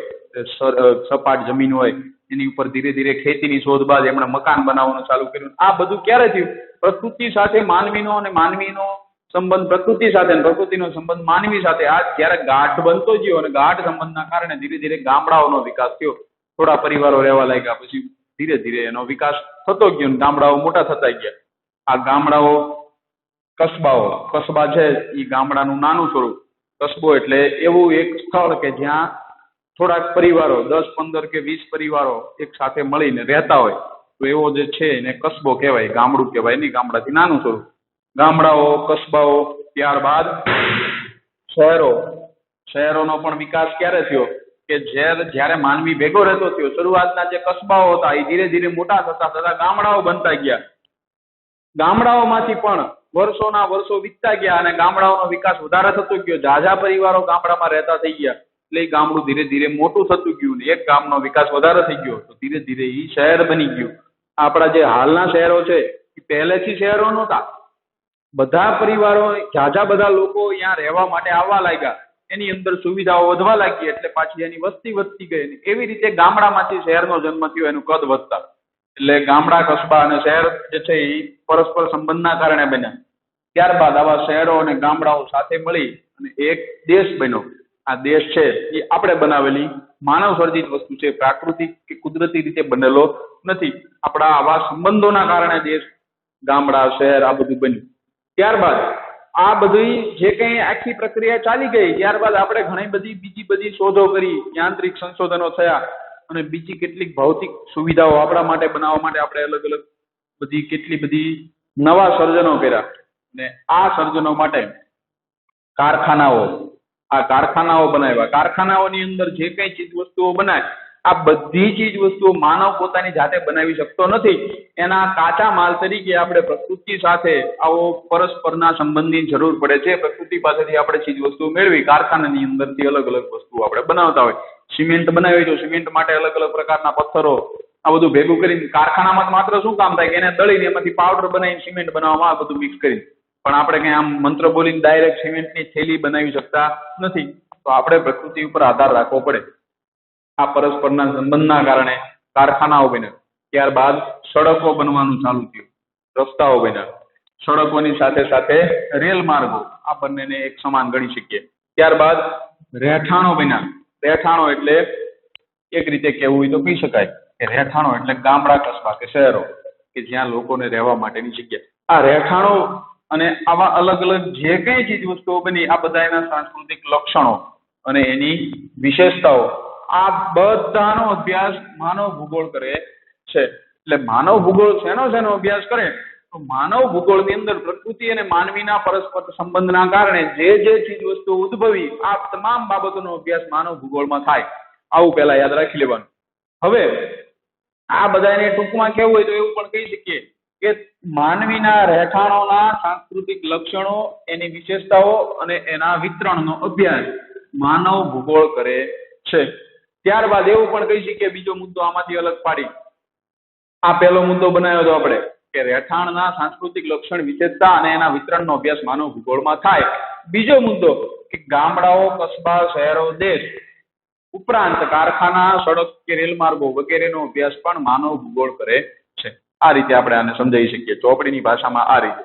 સપાટ જમીન હોય, એની ઉપર ધીરે ધીરે ખેતીની શોધ બાદ એમણે મકાન બનાવવાનું ચાલુ કર્યું. આ બધું ક્યારે થયું? પ્રકૃતિ સાથે માનવીનો અને માનવીનો સંબંધ પ્રકૃતિ સાથે અને પ્રકૃતિનો સંબંધ માનવી સાથે આ જ્યારે ગાઢ બનતો ગયો અને ગાઢ સંબંધના કારણે ધીરે ધીરે ગામડાઓનો વિકાસ થયો. થોડા પરિવારો રહેવા લાગ્યા, પછી ધીરે ધીરે એનો વિકાસ થતો ગયો અને ગામડાઓ મોટા થતા ગયા. આ ગામડાઓ કસ્બાઓ, કસ્બા છે એ ગામડાનું નાનું સ્વરૂપ. કસ્બો એટલે એવું એક સ્થળ કે જ્યાં થોડાક પરિવારો 10, 15 કે 20 પરિવારો એક સાથે મળીને રહેતા હોય, તો એવો જે છે એને કસ્બો કહેવાય, ગામડું કહેવાય નહીં, ગામડાથી નાનું સ્વરૂપ. ગામડાઓ, કસ્બાઓ, ત્યારબાદ શહેરો. શહેરોનો પણ વિકાસ ક્યારે થયો કે જ્યારે માનવી ભેગો રહેતો થયો. શરૂઆતના જે કસ્બાઓ હતા એ ધીરે ધીરે મોટા થતા થતા ગામડાઓ બનતા ગયા. ગામડાઓમાંથી પણ વર્ષોના વર્ષો વીતતા ગયા અને ગામડાઓનો વિકાસ વધારે થતો ગયો. ઝાઝા પરિવારો ગામડામાં રહેતા થઈ ગયા. એટલે એ ગામડું ધીરે ધીરે મોટું થતું ગયું ને એક ગામનો વિકાસ વધારે થઈ ગયો તો ધીરે ધીરે એ શહેર બની ગયું. આપણા જે હાલના શહેરો છે એ પહેલેથી શહેરો નહોતા. બધા પરિવારો ઝાઝા બધા લોકો અહીંયા રહેવા માટે આવવા લાગ્યા. એની અંદર સુવિધાઓ વધવા લાગી એટલે પાછી એની વસ્તી વધતી ગઈ. એવી રીતે ગામડામાંથી શહેરનો જન્મ થયો, એનું કદ વધતા. એટલે ગામડા, કસ્બા અને શહેર જે છે એ પરસ્પર સંબંધના કારણે બન્યા. ત્યારબાદ આવા શહેરો અને ગામડાઓ સાથે મળી અને એક દેશ બન્યો. આ દેશ છે એ આપણે બનાવેલી માનવ સર્જિત વસ્તુ છે, પ્રાકૃતિક કે કુદરતી રીતે બનેલો નથી. આપણા આવા સંબંધોના કારણે દેશ, ગામડા, શહેર આ બધું બન્યું. ત્યારબાદ આ બધી જે કંઈ આખી પ્રક્રિયા ચાલી ગઈ, ત્યારબાદ આપણે ઘણી બધી બીજી બધી શોધો કરી, યાંત્રિક સંશોધનો થયા અને બીજી કેટલીક ભૌતિક સુવિધાઓ આપણા માટે બનાવવા માટે આપણે અલગ અલગ બધી કેટલી બધી નવા સર્જનો કર્યા. ને આ સર્જનો માટે કારખાનાઓ બનાવ્યા. કારખાનાઓની અંદર જે કઈ ચીજ વસ્તુઓ બનાય, આ બધી ચીજ વસ્તુઓ માનવ પોતાની જાતે બનાવી શકતો નથી. એના કાચા માલ તરીકે આપણે પ્રકૃતિ સાથે આવો પરસ્પરના સંબંધની જરૂર પડે છે. પ્રકૃતિ પાસેથી આપણે ચીજ વસ્તુઓ મેળવી કારખાનાની અંદરથી અલગ અલગ વસ્તુઓ આપણે બનાવતા હોય. સિમેન્ટ બનાવી તો સિમેન્ટ માટે અલગ અલગ પ્રકારના પથ્થરો આ બધું ભેગું કરીને કારખાનામાં માત્ર શું કામ થાય કે એને દળીને એમાંથી પાવડર બનાવીને સિમેન્ટ બનાવવામાં આ બધું મિક્સ કરીને. પણ આપણે કઈ આમ મંત્ર બોલીને ડાયરેક્ટ સિમેન્ટની થેલી બનાવી શકતા નથી. તો આપણે પ્રકૃતિ ઉપર આધાર રાખવો પડે. આ પરસ્પરના સંબંધના કારણે કારખાનાઓ બન્યા. ત્યારબાદ સડકો બનવાનું ચાલુ થયું, રસ્તાઓ બન્યા. સડકોની સાથે સાથે રેલ માર્ગો, આ બંનેને એક સમાન ગણી શકીએ. ત્યારબાદ રહેઠાણો બન્યા. રહેઠાણો એટલે એક રીતે કહેવું હોય તો કહી શકાય કે રહેઠાણો એટલે ગામડા, કસ્બા કે શહેરો કે જ્યાં લોકોને રહેવા માટેની જગ્યા. આ રહેઠાણો અને આવા અલગ અલગ જે કઈ ચીજ વસ્તુઓ બની, આ બધા એના સાંસ્કૃતિક લક્ષણો અને એની વિશેષતાઓ, આ બધાનો અભ્યાસ માનવ ભૂગોળ કરે છે. એટલે માનવ ભૂગોળ શેનો અભ્યાસ કરે તો માનવ ભૂગોળની અંદર પ્રકૃતિ અને માનવીના પરસ્પર સંબંધના કારણે જે ચીજ વસ્તુઓ ઉદ્ભવી, આ તમામ બાબતોનો અભ્યાસ માનવ ભૂગોળમાં થાય. આવું પહેલા યાદ રાખી લેવાનું. હવે આ બધાને ટૂંકમાં કહેવું હોય તો એવું પણ કહી શકીએ કે માનવીના રહેઠાણોના સાંસ્કૃતિક લક્ષણો, એની વિશેષતાઓ અને એના વિતરણનો અભ્યાસ માનવ ભૂગોળ કરે છે. ત્યારબાદ એવું પણ કહી શકીએ, બીજો મુદ્દો આમાંથી અલગ પાડી, આ પહેલો મુદ્દો બનાવ્યો હતો આપણે કે રહેઠાણના સાંસ્કૃતિક લક્ષણ, વિશેષતા અને એના વિતરણનો અભ્યાસ માનવ ભૂગોળમાં થાય. બીજો મુદ્દો કે ગામડાઓ, કસ્બા, શહેરો, દેશ ઉપરાંત કારખાના, સડક કે રેલ માર્ગો વગેરેનો અભ્યાસ પણ માનવ ભૂગોળ કરે છે. આ રીતે આપણે આને સમજાવી શકીએ. ચોપડીની ભાષામાં આ રીતે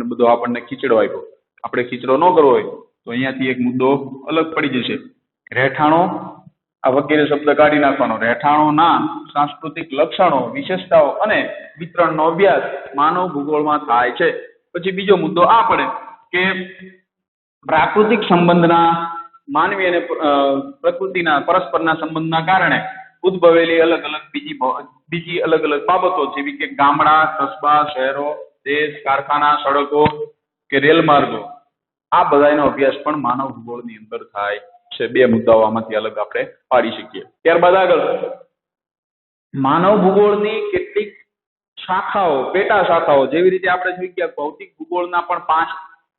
બધો આપણને ખીચડો આપ્યો. આપણે ખીચડો ન કરવો હોય તો અહીંયાથી એક મુદ્દો અલગ પડી જશે. રહેઠાણો આ વગેરે શબ્દ કાઢી નાખવાનો. રહેઠાણોના સાંસ્કૃતિક લક્ષણો, વિશેષતાઓ અને વિતરણનો અભ્યાસ માનવ ભૂગોળમાં થાય છે. પછી બીજો મુદ્દો આ પડે કે પ્રાકૃતિક સંબંધના, માનવી અને પ્રકૃતિના પરસ્પરના સંબંધના કારણે ઉદ્ભવેલી અલગ અલગ બીજી અલગ અલગ બાબતો, જેવી કે ગામડા, કસ્બા, શહેરો, દેશ, કારખાના, સડકો કે રેલ માર્ગો, આ બધાનો અભ્યાસ પણ માનવ ભૂગોળની અંદર થાય છે. બે મુદ્દાઓ આમાંથી અલગ આપણે પાડી શકીએ. ત્યારબાદ આગળ માનવ ભૂગોળની કેટલીક શાખાઓ, પેટા શાખાઓ, જેવી રીતે આપણે જોઈ ગયા ભૌતિક ભૂગોળના પણ 5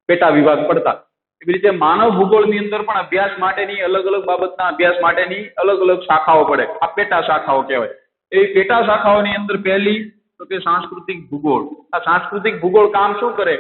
પેટા વિભાગ પડતા, એવી રીતે માનવ ભૂગોળની અંદર પણ અભ્યાસ માટેની અલગ અલગ બાબતના અભ્યાસ માટેની અલગ અલગ શાખાઓ પડે. આ પેટા શાખાઓ કહેવાય. એ પેટા શાખાઓની અંદર પહેલી તો કે સાંસ્કૃતિક ભૂગોળ. આ સાંસ્કૃતિક ભૂગોળ કામ શું કરે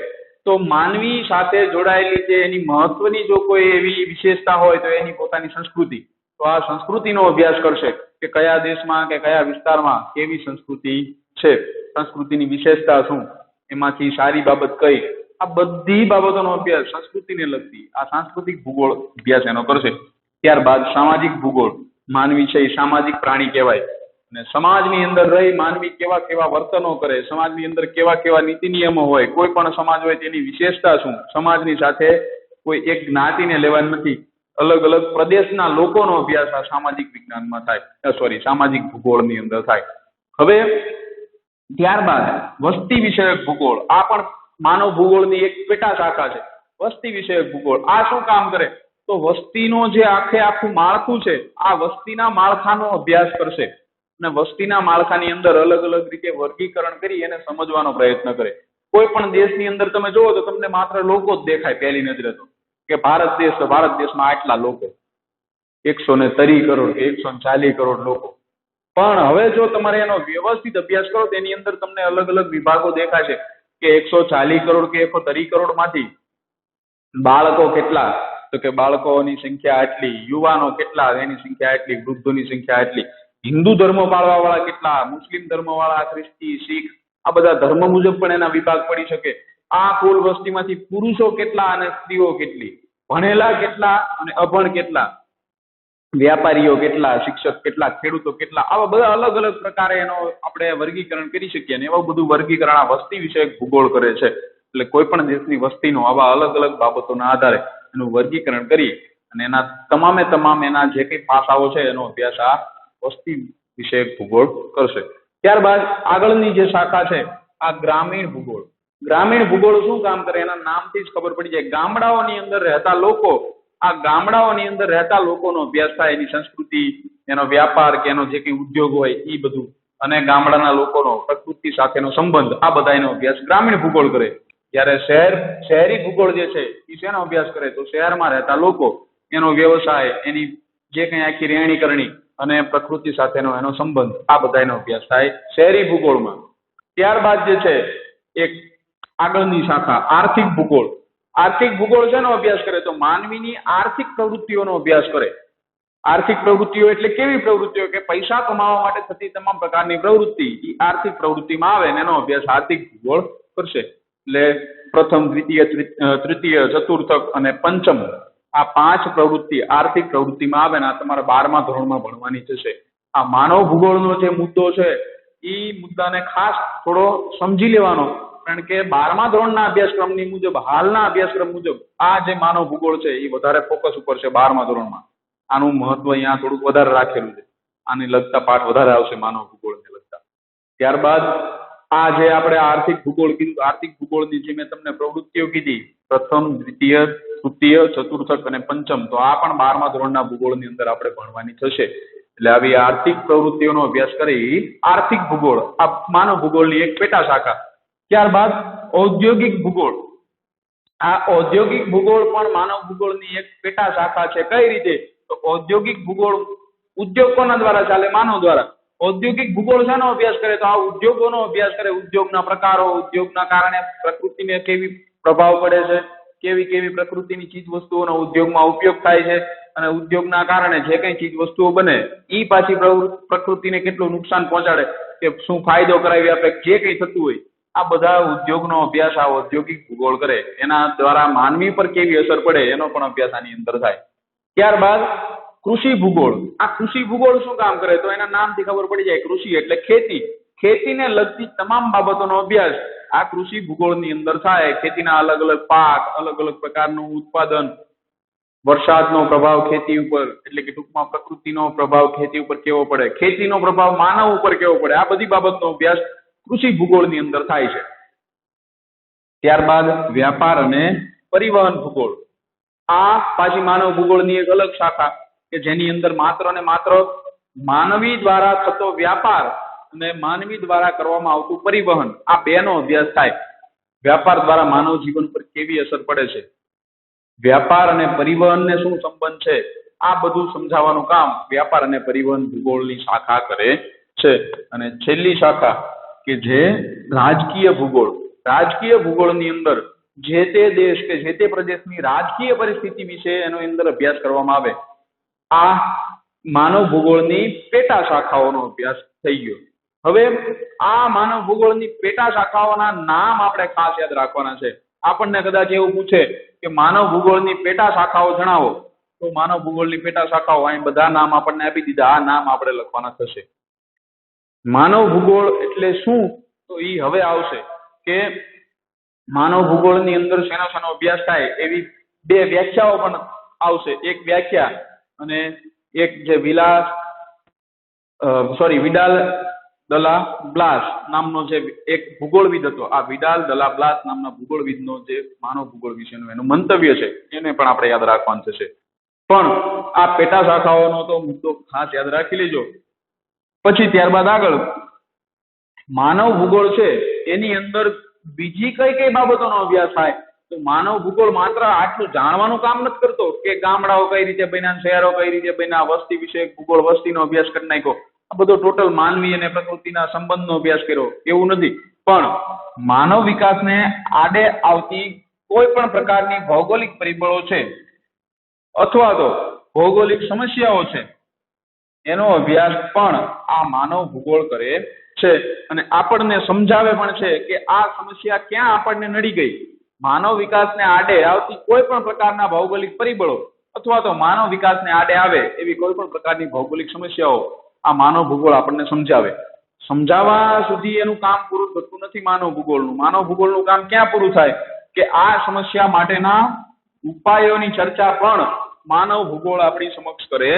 તો માનવી સાથે જોડાયેલી જે એની મહત્વની જો કોઈ એવી વિશેષતા હોય તો એની પોતાની સંસ્કૃતિ. તો આ સંસ્કૃતિનો અભ્યાસ કરશે કે કયા દેશમાં કે કયા વિસ્તારમાં કેવી સંસ્કૃતિ છે, સંસ્કૃતિની વિશેષતા શું, એમાંથી સારી બાબત કઈ, આ બધી બાબતોનો અભ્યાસ સંસ્કૃતિને લગતી આ સાંસ્કૃતિક ભૂગોળ અભ્યાસ એનો કરશે. ત્યારબાદ સામાજિક ભૂગોળ. માનવી છે એ સામાજિક પ્રાણી કહેવાય અને સમાજની અંદર રહી માનવી કેવા કેવા વર્તનો કરે, સમાજની અંદર કેવા કેવા નીતિ નિયમો હોય, કોઈ પણ સમાજ હોય તેની વિશેષતા શું, સમાજની સાથે કોઈ એક જ્ઞાતિને લેવાનું નથી, અલગ અલગ પ્રદેશના લોકોનો અભ્યાસ આ સામાજિક વિજ્ઞાનમાં થાય, સામાજિક ભૂગોળની અંદર થાય. હવે ત્યારબાદ વસ્તી વિષયક ભૂગોળ. આ પણ માનવ ભૂગોળની એક પેટા શાખા છે. વસ્તી વિષયક ભૂગોળ આ શું કામ કરે તો વસ્તીનો જે આખું માળખું છે, આ વસ્તીના માળખાનો અભ્યાસ કરશે અને વસ્તીના માળખાની અંદર અલગ અલગ રીતે વર્ગીકરણ કરી એને સમજવાનો પ્રયત્ન કરે. કોઈ પણ દેશની અંદર તમે જુઓ તો તમને માત્ર લોકો જ દેખાય પહેલી નજરે, તો કે ભારત દેશ, તો ભારત દેશમાં આટલા લોકો, 130 કરોડ કે 140 કરોડ લોકો. પણ હવે જો તમારે એનો વ્યવસ્થિત અભ્યાસ કરો તો એની અંદર તમને અલગ અલગ વિભાગો દેખાશે કે 140 કરોડ કે 130 કરોડ માંથી બાળકો કેટલા, તો કે બાળકોની સંખ્યા આટલી, યુવાનો કેટલા, એની સંખ્યા આટલી, વૃદ્ધોની સંખ્યા આટલી, હિન્દુ ધર્મ પાળવા વાળા કેટલા, મુસ્લિમ ધર્મ વાળા, ખ્રિસ્તી, શીખ, આ બધા ધર્મ મુજબ પણ એના વિભાગ પડી શકે. આ કુલ વસ્તીમાંથી પુરુષો કેટલા અને સ્ત્રીઓ કેટલી, ભણેલા કેટલા અને અભણ કેટલા, વ્યાપારીઓ કેટલા, શિક્ષક કેટલા, ખેડૂતો કેટલા, આવા બધા અલગ અલગ પ્રકારે એનો આપણે વર્ગીકરણ કરી શકીએ. અને એવું બધું વર્ગીકરણ આ વસ્તી વિષયક ભૂગોળ કરે છે. એટલે કોઈ પણ દેશની વસ્તીનો આવા અલગ અલગ બાબતોના આધારે એનું વર્ગીકરણ કરી અને એના તમામ એના જે કઈ પાસાઓ છે એનો અભ્યાસ આ વસ્તી વિષયક ભૂગોળ કરશે. ત્યારબાદ આગળની જે શાખા છે આ ગ્રામીણ ભૂગોળ. ગ્રામીણ ભૂગોળ શું કામ કરે એના નામથી જ ખબર પડી જાય. ગામડાઓની અંદર રહેતા લોકો, આ ગામડાઓની અંદર રહેતા લોકોનો અભ્યાસ થાય, એની સંસ્કૃતિ, એનો વ્યાપાર કે એનો જે કઈ ઉદ્યોગ હોય એ બધું, અને ગામડાના લોકોનો પ્રકૃતિ સાથેનો સંબંધ, આ બધા એનો અભ્યાસ ગ્રામીણ ભૂગોળ કરે. જ્યારે શહેરી ભૂગોળ જે છે એ શેનો અભ્યાસ કરે, તો શહેરમાં રહેતા લોકો, એનો વ્યવસાય, એની જે કઈ આખી રહેણી કરણી અને પ્રકૃતિ સાથેનો એનો સંબંધ, આ બધા એનો અભ્યાસ થાય શહેરી ભૂગોળમાં. ત્યારબાદ જે છે એક આગળની શાખા આર્થિક ભૂગોળ. આર્થિક ભૂગોળ શેનો અભ્યાસ કરે, તો માનવીની આર્થિક પ્રવૃત્તિઓનો અભ્યાસ કરે. આર્થિક પ્રવૃત્તિઓ એટલે કેવી પ્રવૃત્તિઓ, કે પૈસા કમાવા માટે થતી તમામ પ્રકારની પ્રવૃત્તિ એ આર્થિક પ્રવૃત્તિમાં આવે, એનો અભ્યાસ આર્થિક ભૂગોળ કરશે. એટલે પ્રથમ, દ્વિતીય, તૃતીય, ચતુર્થક અને પંચમ, આ 5 પ્રવૃત્તિ આર્થિક પ્રવૃત્તિમાં આવે ને આ તમારા 12મા ધોરણમાં ભણવાની થશે. આ માનવ ભૂગોળનો જે મુદ્દો છે એ મુદ્દાને ખાસ થોડો સમજી લેવાનો, કારણ કે 12મા ધોરણના અભ્યાસક્રમની મુજબ, હાલના અભ્યાસક્રમ મુજબ આ જે માનવ ભૂગોળ છે એ વધારે ફોકસ ઉપર છે 12મા ધોરણમાં. આનું મહત્વ અહીંયા થોડુંક વધારે રાખેલું છે. આને લગતા પાઠ વધારે આવશે માનવ ભૂગોળને લગતા. ત્યારબાદ આ જે આપણે આર્થિક ભૂગોળ કીધું, આર્થિક ભૂગોળની જે મેં તમને પ્રવૃત્તિઓ કીધી, પ્રથમ, દ્વિતીય, તૃતીય, ચતુર્થક અને પંચમ, તો આ પણ 12મા ધોરણના ભૂગોળની અંદર આપણે ભણવાની થશે. એટલે આવી આર્થિક પ્રવૃત્તિઓનો અભ્યાસ કરી આર્થિક ભૂગોળ, આ માનવ ભૂગોળની એક પેટા શાખા. ત્યારબાદ ઔદ્યોગિક ભૂગોળ. આ ઔદ્યોગિક ભૂગોળ પણ માનવ ભૂગોળની એક પેટા શાખા છે. કઈ રીતે, તો ઔદ્યોગિક ભૂગોળ ઉદ્યોગ કોના દ્વારા ચાલે, માનવ દ્વારા. ઔદ્યોગિક ભૂગોળ શાનો અભ્યાસ કરે, તો આ ઉદ્યોગોનો અભ્યાસ કરે. ઉદ્યોગના પ્રકારો, ઉદ્યોગના કારણે પ્રકૃતિને કેવી પ્રભાવ પડે છે, કેવી કેવી પ્રકૃતિની ચીજ વસ્તુઓનો ઉદ્યોગમાં ઉપયોગ થાય છે, અને ઉદ્યોગના કારણે જે કઈ ચીજ વસ્તુઓ બને એ પાછી પ્રકૃતિને કેટલું નુકસાન પહોંચાડે, કે શું ફાયદો કરાવી આપે, જે કઈ થતું હોય, આ બધા ઉદ્યોગનો અભ્યાસ આ ઔદ્યોગિક ભૂગોળ કરે. એના દ્વારા માનવી પર કેવી અસર પડે એનો પણ અભ્યાસ આની અંદર થાય. ત્યારબાદ કૃષિ ભૂગોળ. આ કૃષિ ભૂગોળ શું કામ કરે, તો એના નામથી ખબર પડી જાય. કૃષિ એટલે ખેતી, ખેતીને લગતી તમામ બાબતોનો અભ્યાસ આ કૃષિ ભૂગોળની અંદર થાય. ખેતીના અલગ અલગ પાક, અલગ અલગ પ્રકારનું ઉત્પાદન, વરસાદનો પ્રભાવ ખેતી ઉપર, એટલે કે ટૂંકમાં પ્રકૃતિનો પ્રભાવ ખેતી ઉપર કેવો પડે, ખેતીનો પ્રભાવ માનવ ઉપર કેવો પડે, આ બધી બાબતનો અભ્યાસ કૃષિ ભૂગોળની અંદર થાય છે. ત્યારબાદ વ્યાપાર અને પરિવહન ભૂગોળ. આ પાછી માનવ ભૂગોળની એક અલગ શાખા કે જેની અંદર માત્ર ને માત્ર માનવી દ્વારા થતો વ્યાપાર અને માનવી દ્વારા કરવામાં આવતું પરિવહન, આ બેનો અભ્યાસ થાય. વ્યાપાર દ્વારા માનવ જીવન પર કેવી અસર પડે છે, વ્યાપાર અને પરિવહનને શું સંબંધ છે, આ બધું સમજાવવાનું કામ વ્યાપાર અને પરિવહન ભૂગોળની શાખા કરે છે. અને છેલ્લી શાખા કે જે રાજકીય ભૂગોળ. રાજકીય ભૂગોળની અંદર જે તે દેશ કે જે તે પ્રદેશની રાજકીય પરિસ્થિતિ વિશે એનો અંદર અભ્યાસ કરવામાં આવે. આ માનવ ભૂગોળની પેટા શાખાઓનો અભ્યાસ થઈ ગયો. હવે આ માનવ ભૂગોળની પેટા શાખાઓના નામ આપણે ખાસ યાદ રાખવાના છે. આપણને કદાચ એવું પૂછે કે માનવ ભૂગોળની પેટા શાખાઓ જણાવો, તો માનવ ભૂગોળની પેટા શાખાઓ અહીં બધા નામ આપણને આપી દીધા. આ નામ આપણે લખવાના થશે. માનવ ભૂગોળ એટલે શું, તો એ હવે આવશે કે માનવ ભૂગોળની અંદર શેનો શેનો અભ્યાસ થાય એવી 2 વ્યાખ્યાઓ પણ આવશે. એક વ્યાખ્યા અને એક જે વિડાલ દલા બ્લાસ નામનો જે એક ભૂગોળવિદ હતો, આ વિડાલ દલા બ્લાસ નામના ભૂગોળવિદનો જે માનવ ભૂગોળ વિશેનું એનું મંતવ્ય છે એને પણ આપણે યાદ રાખવાનું થશે. પણ આ પેટા શાખાઓનો તો મુદ્દો ખાસ યાદ રાખી લેજો. પછી ત્યારબાદ આગળ માનવ ભૂગોળ છે એની અંદર બીજી કઈ કઈ બાબતોનો અભ્યાસ થાય, તો માનવ ભૂગોળ માત્ર આટલું જાણવાનું કામ નથી કરતો કે ગામડાઓ કઈ રીતે બન્યા, શહેરો કઈ રીતે બન્યા, વસ્તી વિશે ભૂગોળ, વસ્તીનો અભ્યાસ કરી નાખ્યો, આ બધો ટોટલ માનવી અને પ્રકૃતિના સંબંધનો અભ્યાસ કર્યો એવું નથી, પણ માનવ વિકાસને આડે આવતી કોઈ પણ પ્રકારની ભૌગોલિક પરિબળો છે અથવા તો ભૌગોલિક સમસ્યાઓ છે એનો અભ્યાસ પણ આ માનવ ભૂગોળ કરે છે અને આપણને સમજાવે પણ છે કે આ સમસ્યા ક્યાં આપણને નડી ગઈ. માનવ વિકાસને આડે આવતી કોઈ પણ પ્રકારના ભૌગોલિક પરિબળો અથવા તો માનવ વિકાસને આડે આવે એવી કોઈ પણ પ્રકારની ભૌગોલિક સમસ્યાઓ આ માનવ ભૂગોળ આપણને સમજાવે. સમજાવવા સુધી એનું કામ પૂરું થતું નથી માનવ ભૂગોળનું. માનવ ભૂગોળનું કામ ક્યાં પૂરું થાય કે આ સમસ્યા માટેના ઉપાયોની ચર્ચા પણ માનવ ભૂગોળ આપણી સમક્ષ કરે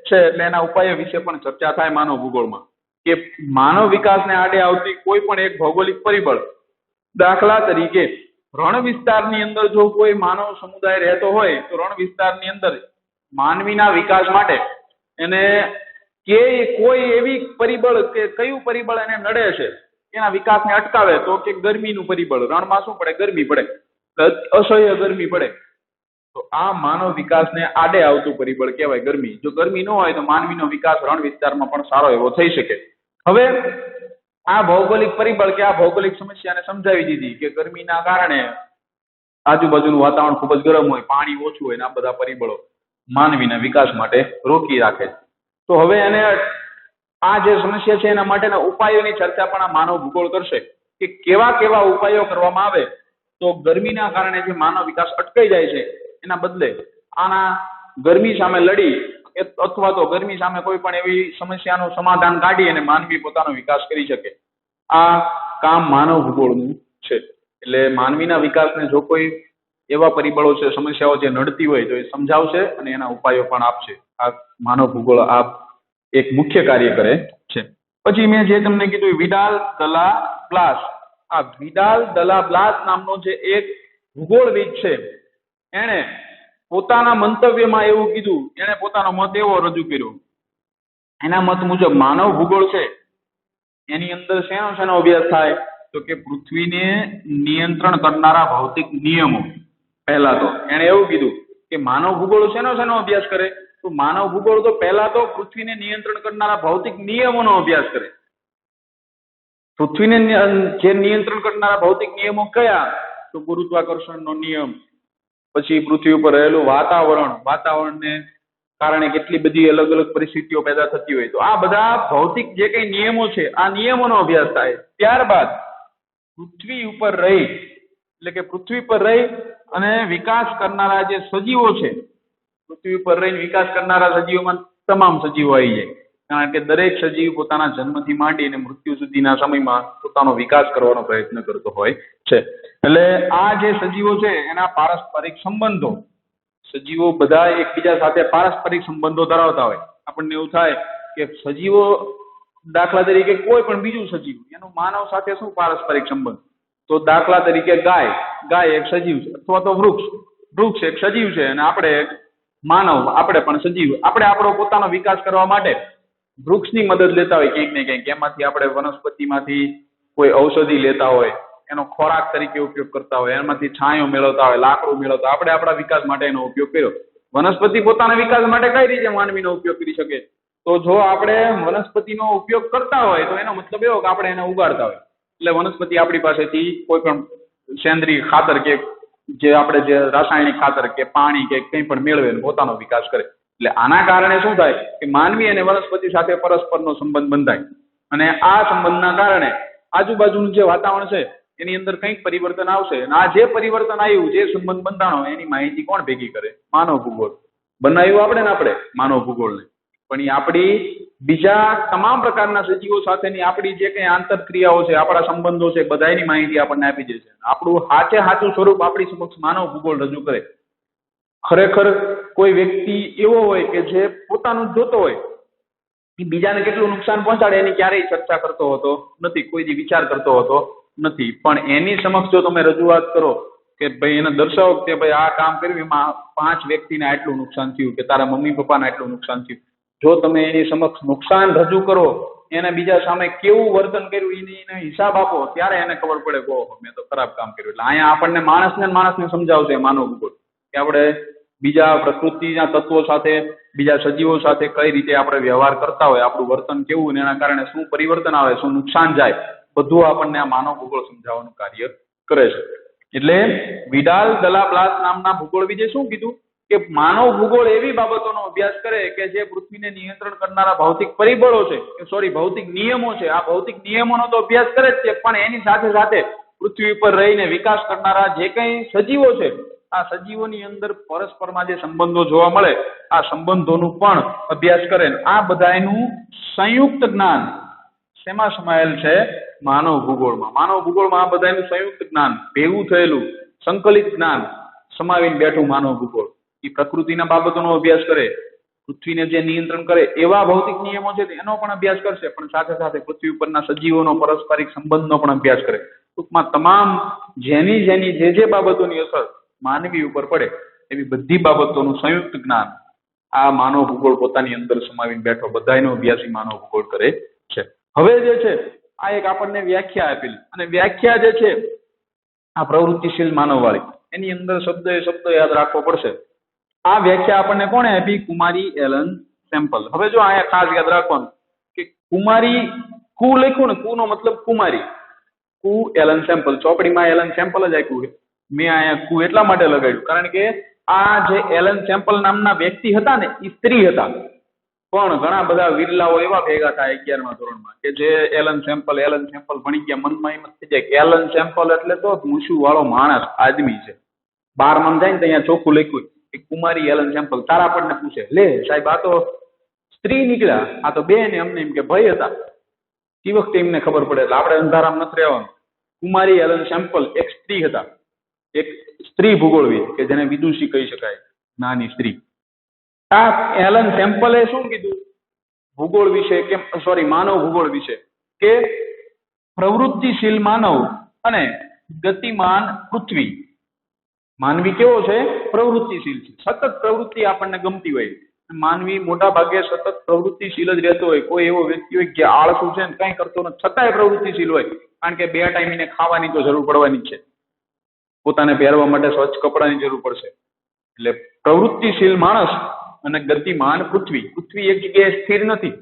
છે, એટલે એના ઉપાયો વિશે પણ ચર્ચા થાય માનવ ભૂગોળમાં કે માનવ વિકાસને આડે આવતી કોઈ પણ એક ભૌગોલિક પરિબળ, દાખલા તરીકે રણ વિસ્તારની અંદર જો કોઈ માનવ સમુદાય રહેતો હોય તો રણ વિસ્તારની અંદર માનવીના વિકાસ માટે એને કે કોઈ એવી પરિબળ કે કયું પરિબળ એને નડે છે એના વિકાસને અટકાવે તો કે ગરમીનું પરિબળ. રણમાં શું પડે? ગરમી પડે, અસહ્ય ગરમી પડે, તો આ માનવ વિકાસને આડે આવતું પરિબળ કહેવાય ગરમી. જો ગરમી ન હોય તો માનવીનો વિકાસ રણ વિસ્તારમાં પણ સારો એવો થઈ શકે. હવે આ ભૌગોલિક પરિબળ કે આ ભૌગોલિક સમસ્યાને સમજાવી દીધી કે ગરમીના કારણે આજુબાજુનું વાતાવરણ ખૂબ જ ગરમ હોય, પાણી ઓછું હોય ને આ બધા પરિબળો માનવીના વિકાસ માટે રોકી રાખે. તો હવે એને આ જે સમસ્યા છે એના માટેના ઉપાયોની ચર્ચા પણ આ માનવ ભૂગોળ કરશે કે કેવા કેવા ઉપાયો કરવામાં આવે તો ગરમીના કારણે જે માનવ વિકાસ અટકાઈ જાય છે એના બદલે આના ગરમી સામે લડી અથવા તો ગરમી સામે કોઈ પણ એવી સમસ્યાનું સમાધાન કાઢી અને માનવી પોતાનો વિકાસ કરી શકે. આ કામ માનવ ભૂગોળનું છે. એટલે માનવીના વિકાસને જો કોઈ એવા પરિબળો છે, સમસ્યાઓ જે નડતી હોય તો એ સમજાવશે અને એના ઉપાયો પણ આપશે. આ માનવ ભૂગોળ આ એક મુખ્ય કાર્ય કરે છે. પછી મેં જે તમને કીધું વિડાલ દલા બ્લાસ, આ વિડાલ દલા બ્લાસ નામનો જે એક ભૂગોળવિદ છે એણે પોતાના મંતવ્યમાં એવું કીધું, એણે પોતાનો મત એવો રજૂ કર્યો. એના મત મુજબ માનવ ભૂગોળ છે એની અંદર શેનો અભ્યાસ થાય તો કે પૃથ્વીને નિયંત્રણ કરનારા ભૌતિક નિયમો. પહેલા તો એણે એવું કીધું કે માનવ ભૂગોળ શેનો અભ્યાસ કરે તો માનવ ભૂગોળ તો પહેલા તો પૃથ્વીને નિયંત્રણ કરનારા ભૌતિક નિયમોનો અભ્યાસ કરે. પૃથ્વીને જે નિયંત્રણ કરનારા ભૌતિક નિયમો કયા તો ગુરુત્વાકર્ષણનો નિયમ, પછી પૃથ્વી ઉપર રહેલું વાતાવરણને કારણે કેટલી બધી અલગ અલગ પરિસ્થિતિઓ પેદા થતી હોય, તો આ બધા ભૌતિક જે કઈ નિયમો છે આ નિયમોનો અભ્યાસ થાય. ત્યારબાદ પૃથ્વી ઉપર રહી એટલે કે પૃથ્વી પર રહી અને વિકાસ કરનારા જે સજીવો છે, પૃથ્વી પર રહીને વિકાસ કરનારા સજીવોમાં તમામ સજીવો આવી જાય, કારણ કે દરેક સજીવ પોતાના જન્મથી માંડીને મૃત્યુ સુધીના સમયમાં પોતાનો વિકાસ કરવાનો પ્રયત્ન કરતો હોય છે. એટલે આ જે સજીવો છે એના પારસ્પરિક સંબંધો, સજીવો બધા એકબીજા સાથે પારસ્પરિક સંબંધો ધરાવતા હોય. આપણને એવું થાય કે સજીવો, દાખલા તરીકે કોઈ પણ બીજું સજીવ એનું માનવ સાથે શું પારસ્પરિક સંબંધ, તો દાખલા તરીકે ગાય એક સજીવ છે, અથવા તો વૃક્ષ એક સજીવ છે અને આપણે પણ સજીવ. આપણે આપણો પોતાનો વિકાસ કરવા માટે વૃક્ષની મદદ લેતા હોય ક્યાંક ને ક્યાંક. એમાંથી આપણે વનસ્પતિમાંથી કોઈ ઔષધિ લેતા હોય, એનો ખોરાક તરીકે ઉપયોગ કરતા હોય, એમાંથી છાંયો મેળવતા હોય, લાકડું મેળવતા હોય. આપણે આપણા વિકાસ માટે એનો ઉપયોગ કર્યો. વનસ્પતિ પોતાના વિકાસ માટે કઈ રીતે માનવીનો ઉપયોગ કરી શકે તો જો આપણે વનસ્પતિનો ઉપયોગ કરતા હોય તો એનો મતલબ એવો કે આપણે એને ઉગાડતા હોય. એટલે વનસ્પતિ આપણી પાસેથી કોઈ પણ સેન્દ્રીય ખાતર કે જે રાસાયણિક ખાતર કે પાણી કે કંઈ પણ મેળવે પોતાનો વિકાસ કરે. એટલે આના કારણે શું થાય કે માનવી અને વનસ્પતિ સાથે પરસ્પરનો સંબંધ બંધાય અને આ સંબંધના કારણે આજુબાજુનું જે વાતાવરણ છે એની અંદર કંઈક પરિવર્તન આવશે. અને આ જે પરિવર્તન આવ્યું, જે સંબંધ બંધાણો, એની માહિતી કોણ ભેગી કરે? માનવ ભૂગોળ. બનાવ્યું આપણે માનવ ભૂગોળને, પણ એ આપણી બીજા તમામ પ્રકારના સજીવો સાથેની આપણી જે કંઈ આંતરક્રિયાઓ છે, આપણા સંબંધો છે, બધાની માહિતી આપણને આપી દે છે. આપણું સાચું સ્વરૂપ આપણી સમક્ષ માનવ ભૂગોળ રજૂ કરે. ખરેખર કોઈ વ્યક્તિ એવો હોય કે જે પોતાનું જોતો હોય, બીજાને કેટલું નુકસાન પહોંચાડે એની ક્યારેય ચર્ચા કરતો હોતો નથી, કોઈ દી વિચાર કરતો હોતો નથી. પણ એની સમક્ષ જો તમે રજૂઆત કરો કે ભાઈ એને દર્શાવો કે ભાઈ આ કામ કર્યું એમાં 5 વ્યક્તિને આટલું નુકસાન થયું કે તારા મમ્મી પપ્પાને આટલું નુકસાન થયું, જો તમે એની સમક્ષ નુકસાન રજૂ કરો એને બીજા સામે કેવું વર્તન કર્યું એનો હિસાબ આપો ત્યારે એને ખબર પડે કે ઓહો મેં તો ખરાબ કામ કર્યું. એટલે અહીંયા આપણને માણસને સમજાવશે માનવ ભૂગોળ કે આપણે બીજા પ્રકૃતિના તત્વો સાથે બીજા સજીવો સાથે કઈ રીતે આપણે વ્યવહાર કરતા હોય, આપણું વર્તન કેવું, એના કારણે શું પરિવર્તન આવે, શું નુકસાન જાય, બધું આપણને આ માનવ ભૂગોળ સમજાવવાનું કાર્ય કરે છે. એટલે વિડાલ દલા બ્લાસ નામના ભૂગોળવિદે શું કીધું કે માનવ ભૂગોળ એવી બાબતોનો અભ્યાસ કરે કે જે પૃથ્વીને નિયંત્રણ કરનારા ભૌતિક પરિબળો છે, ભૌતિક નિયમો છે, આ ભૌતિક નિયમોનો તો અભ્યાસ કરે જ છે, પણ એની સાથે સાથે પૃથ્વી ઉપર રહીને વિકાસ કરનારા જે કંઈ સજીવો છે, આ સજીવોની અંદર પરસ્પરમાં જે સંબંધો જોવા મળે આ સંબંધોનું પણ અભ્યાસ કરે. આ બધાનું સંયુક્ત જ્ઞાન શેમાં સમાયેલ છે? માનવ ભૂગોળમાં. માનવ ભૂગોળમાં આ બધાનું સંયુક્ત જ્ઞાન, ભેગું થયેલું સંકલિત જ્ઞાન સમાવીને બેઠું માનવ ભૂગોળ. એ પ્રકૃતિના બાબતોનો અભ્યાસ કરે, પૃથ્વીને જે નિયંત્રણ કરે એવા ભૌતિક નિયમો છે એનો પણ અભ્યાસ કરશે, પણ સાથે સાથે પૃથ્વી ઉપરના સજીવોનો પારસ્પરિક સંબંધનો પણ અભ્યાસ કરે. ટૂંકમાં તમામ જેની જે બાબતોની અસર માનવી ઉપર પડે એવી બધી બાબતોનું સંયુક્ત જ્ઞાન આ માનવ ભૂગોળ પોતાની અંદર સમાવીને બેઠો બધાનો અભ્યાસ માનવ ભૂગોળ કરે છે. હવે જે છે આ એક આપણને વ્યાખ્યા આપેલી, અને વ્યાખ્યા જે છે આ પ્રવૃત્તિશીલ માનવવાળી, એની અંદર શબ્દ યાદ રાખવો પડશે. આ વ્યાખ્યા આપણને કોણે આપી? કુમારી એલન સેમ્પલ. હવે જો અહીંયા ખાસ યાદ રાખવાનું કે કુમારી, કુ લખ્યું ને, કુ નો મતલબ કુમારી, કુ એલન સેમ્પલ. ચોપડીમાં એલન સેમ્પલ જ આપ્યું છે, મેં અહીંયા કુ એટલા માટે લગાડ્યું કારણ કે આ જે એલન સેમ્પલ નામના વ્યક્તિ હતા ને એ સ્ત્રી હતા, પણ ઘણા બધા વિરલાઓ એવા ભેગા થાય 11મા ધોરણમાં કે જે એલન સેમ્પલ ભણી ગયા, મનમાં એમ થઈ જાય કે એલન સેમ્પલ એટલે તો મૂછું વાળો માણસ, આદમી છે. 12માં જાય ને તો અહીંયા ચોખ્ખું લખ્યું કે કુમારી એલન સેમ્પલ. તારા આપણને પૂછે, લે સાહેબ આ તો સ્ત્રી નીકળ્યા, આ તો બેન, એમને એમ કે ભાઈ હતા. એ વખતે એમને ખબર પડે એટલે આપણે અંધારામાં નથી રહેવાનું. કુમારી એલન સેમ્પલ એક સ્ત્રી હતા, એક સ્ત્રી ભૂગોળવિદ કે જેને વિદુષી કહી શકાય, નાની સ્ત્રી. આ એલન સેમ્પલે શું કીધું ભૂગોળ વિશે, કે માનવ ભૂગોળ વિશે, કે પ્રવૃત્તિશીલ માનવ અને ગતિમાન પૃથ્વી. માનવી કેવો છે? પ્રવૃત્તિશીલ છે, સતત પ્રવૃત્તિ આપણને ગમતી હોય. માનવી મોટા ભાગે સતત પ્રવૃત્તિશીલ જ રહેતો હોય. કોઈ એવો વ્યક્તિ હોય જે આળસુ છે ને કઈ કરતો નથી છતાંય પ્રવૃત્તિશીલ હોય, કારણ કે 2 ટાઈમ એને ખાવાની તો જરૂર પડવાની જ છે, પોતાને પહેરવા માટે સ્વચ્છ કપડાની જરૂર પડશે. એટલે પ્રવૃત્તિશીલ માણસ અને ગતિમાન પૃથ્વી. પૃથ્વી એક જગ્યાએ સ્થિર નથી,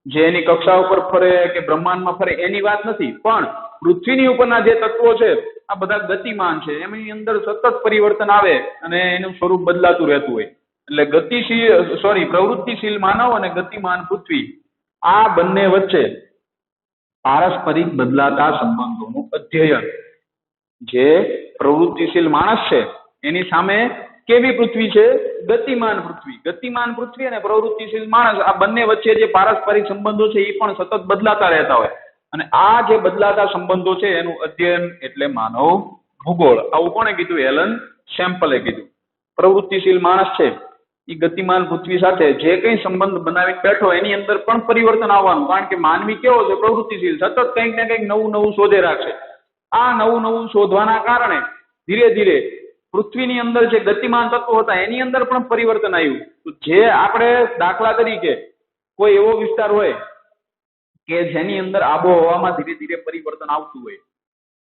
જે એની કક્ષા ઉપર ફરે કે બ્રહ્માંડમાં ફરે એની વાત નથી, પણ પૃથ્વીની ઉપરના જે તત્વો છે આ બધા ગતિમાન છે, એમની અંદર સતત પરિવર્તન આવે અને એનું સ્વરૂપ બદલાતું રહેતું હોય. એટલે પ્રવૃત્તિશીલ માનવ અને ગતિમાન પૃથ્વી, આ બંને વચ્ચે પારસ્પરિક બદલાતા સંબંધોનું અધ્યયન. જે પ્રવૃત્તિશીલ માણસ છે એની સામે કેવી પૃથ્વી છે? ગતિમાન પૃથ્વી. ગતિમાન પૃથ્વી અને પ્રવૃત્તિશીલ માણસ, આ બંને વચ્ચે જે પારસ્પરિક સંબંધો છે એ પણ સતત બદલાતા રહેતા હોય, અને આ જે બદલાતા સંબંધો છે એનું અધ્યયન એટલે માનવ ભૂગોળ. આવું કોણે કીધું? એલન સેમ્પલે કીધું. પ્રવૃત્તિશીલ માણસ છે એ ગતિમાન પૃથ્વી સાથે જે કંઈ સંબંધ બનાવી બેઠો એની અંદર પણ પરિવર્તન આવવાનું, કારણ કે માનવી કેવો છે? પ્રવૃત્તિશીલ, સતત કંઈક ને કંઈક નવું શોધે રાખશે. આ નવું શોધવાના કારણે ધીરે ધીરે પૃથ્વીની અંદર જે ગતિમાન તત્વો હતા એની અંદર પણ પરિવર્તન આવ્યું. તો જે આપણે દાખલા તરીકે કોઈ એવો વિસ્તાર હોય કે જેની અંદર આબોહવામાં ધીરે ધીરે પરિવર્તન આવતું હોય,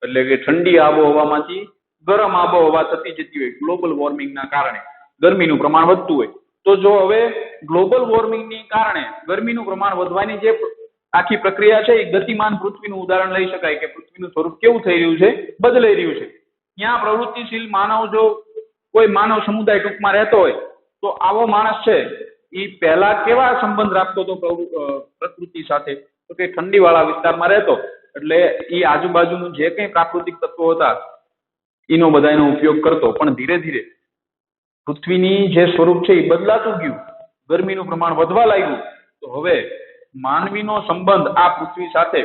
એટલે કે ઠંડી આબોહવામાંથી ગરમ આબોહવા થતી જતી હોય, ગ્લોબલ વોર્મિંગના કારણે ગરમીનું પ્રમાણ વધતું હોય, તો જો હવે ગ્લોબલ વોર્મિંગની કારણે ગરમીનું પ્રમાણ વધવાની જે આખી પ્રક્રિયા છે એ ગતિમાન પૃથ્વીનું ઉદાહરણ લઈ શકાય કે પૃથ્વીનું સ્વરૂપ કેવું થઈ રહ્યું છે? બદલાઈ રહ્યું છે. ત્યાં પ્રવૃત્તિશીલ માનવ, જો કોઈ માનવ સમુદાય ટૂંકમાં રહેતો હોય તો આવો માણસ છે એ પહેલા કેવા સંબંધ રાખતો હતો પ્રકૃતિ સાથે? તો કે ઠંડી વાળા વિસ્તારમાં રહેતો, એટલે એ આજુબાજુનું જે કંઈ પ્રાકૃતિક તત્વો હતા એનો બધાનો ઉપયોગ કરતો. પણ ધીરે ધીરે પૃથ્વીની જે સ્વરૂપ છે એ બદલાતું ગયું, ગરમીનું પ્રમાણ વધવા લાગ્યું, તો હવે માનવીનો સંબંધ આ પૃથ્વી સાથે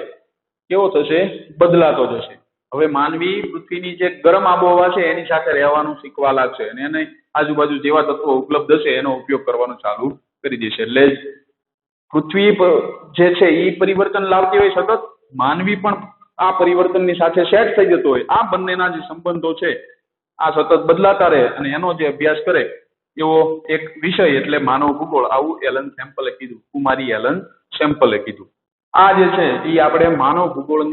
કેવો થશે? બદલાતો જશે. હવે માનવી પૃથ્વીની જે ગરમ આબોહવા છે એની સાથે રહેવાનું શીખવા લાગશે, અને એને આજુબાજુ જેવા તત્વો ઉપલબ્ધ હશે એનો ઉપયોગ કરવાનું ચાલુ કરી દેશે. એટલે પૃથ્વી જે છે એ પરિવર્તન લાવતી હોય સતત, માનવી પણ આ પરિવર્તનની સાથે સેટ થઈ જતો હોય. આ બંનેના જે સંબંધો છે આ સતત બદલાતા રહે, અને એનો જે અભ્યાસ કરે એવો એક વિષય એટલે માનવ ભૂગોળ. આવું એલન સેમ્પલે કીધું, કુમારી એલન સેમ્પલે કીધું. આ જે છે એ આપણે માનવ ભૂગોળ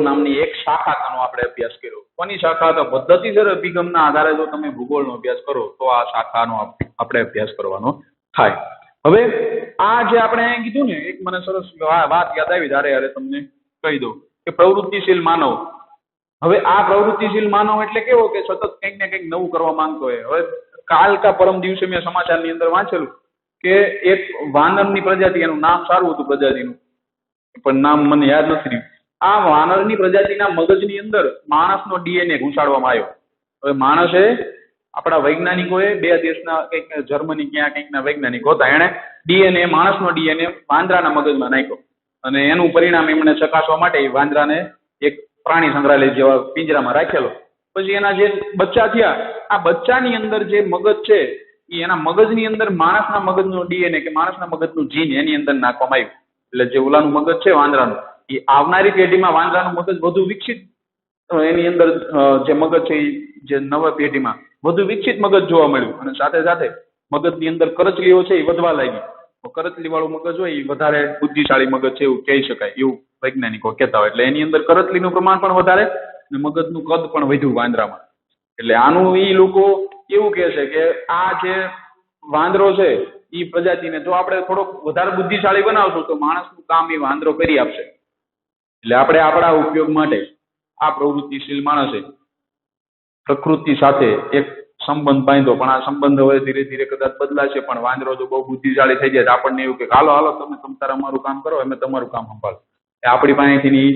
નામની એક શાખાનો આપણે અભ્યાસ કર્યો. કોની શાખા? તો પદ્ધતિસર અભિગમના આધારે જો તમે ભૂગોળનો અભ્યાસ કરો તો આ શાખાનો આપણે અભ્યાસ કરવાનો થાય. હવે આ જે આપણે કીધું ને, એક મને સરસ વાત યાદ આવી, ત્યારે તમને કહી દઉં કે પ્રવૃત્તિશીલ માનવ. હવે આ પ્રવૃત્તિશીલ માનવ એટલે કેવો કે સતત કંઈક ને કંઈક નવું કરવા માંગતો હોય. હવે કાલ કા પરમ દિવસે મેં સમાચારની અંદર વાંચેલું કે એક વાનરની પ્રજાતિ, એનું નામ સારું હતું પ્રજાતિનું, પણ નામ મને યાદ નથી રહ્યું. આ વાનરની પ્રજાતિના મગજની અંદર માણસનો ડીએનએ ઘુસાડવામાં આવ્યો. હવે માણસે, આપણા વૈજ્ઞાનિકોએ, બે દેશના કંઈક જર્મની ક્યાં કંઈકના વૈજ્ઞાનિકો હતા, એણે ડીએનએ, માણસનો ડીએનએ વાંદરાના મગજમાં નાખ્યો અને એનું પરિણામ એમણે ચકાસવા માટે વાંદરાને એક પ્રાણી સંગ્રહાલય જેવા પિંજરામાં રાખેલો. પછી એના જે બચ્ચા થયા, આ બચ્ચાની અંદર જે મગજ છે એ એના મગજની અંદર માણસના મગજનો ડીએનએ કે માણસના મગજનું જીન એની અંદર નાખવામાં આવ્યું. એટલે જે ઓલાનું મગજ છે વાંદરાનું, એ આવનારી પેઢીમાં વાંદરાનું મગજ વધુ વિકસિત, એની અંદર જે મગજ છે એ જે નવા પેઢીમાં વધુ વિકસિત મગજ જોવા મળ્યું. અને સાથે સાથે મગજની અંદર કરચલીઓ છે એ વધવા લાગી. કરચલી વાળું મગજ હોય એ વધારે બુદ્ધિશાળી મગજ છે એવું કહી શકાય, એવું વૈજ્ઞાનિકો કહેતા હોય. એટલે એની અંદર કરચલીનું પ્રમાણ પણ વધારે અને મગજનું કદ પણ વધ્યું વાંદરામાં. એટલે આનું એ લોકો એવું કહે છે કે આ જે વાંદરો છે એ પ્રજાતિને જો આપણે થોડોક વધારે બુદ્ધિશાળી બનાવશું તો માણસનું કામ એ વાંદરો કરી આપશે. એટલે આપણે આપણા ઉપયોગ માટે આ પ્રવૃત્તિશીલ માણસે પ્રકૃતિ સાથે એક સંબંધ બાંધ્યો, પણ આ સંબંધ હવે ધીરે ધીરે કદાચ બદલાશે. પણ વાંદરો જો બહુ બુદ્ધિશાળી થઈ જાય તો આપણને એવું કે હાલો હાલો તમે અમારું કામ કરો, અમે તમારું કામ સંભાળો. આપણી પાસેથી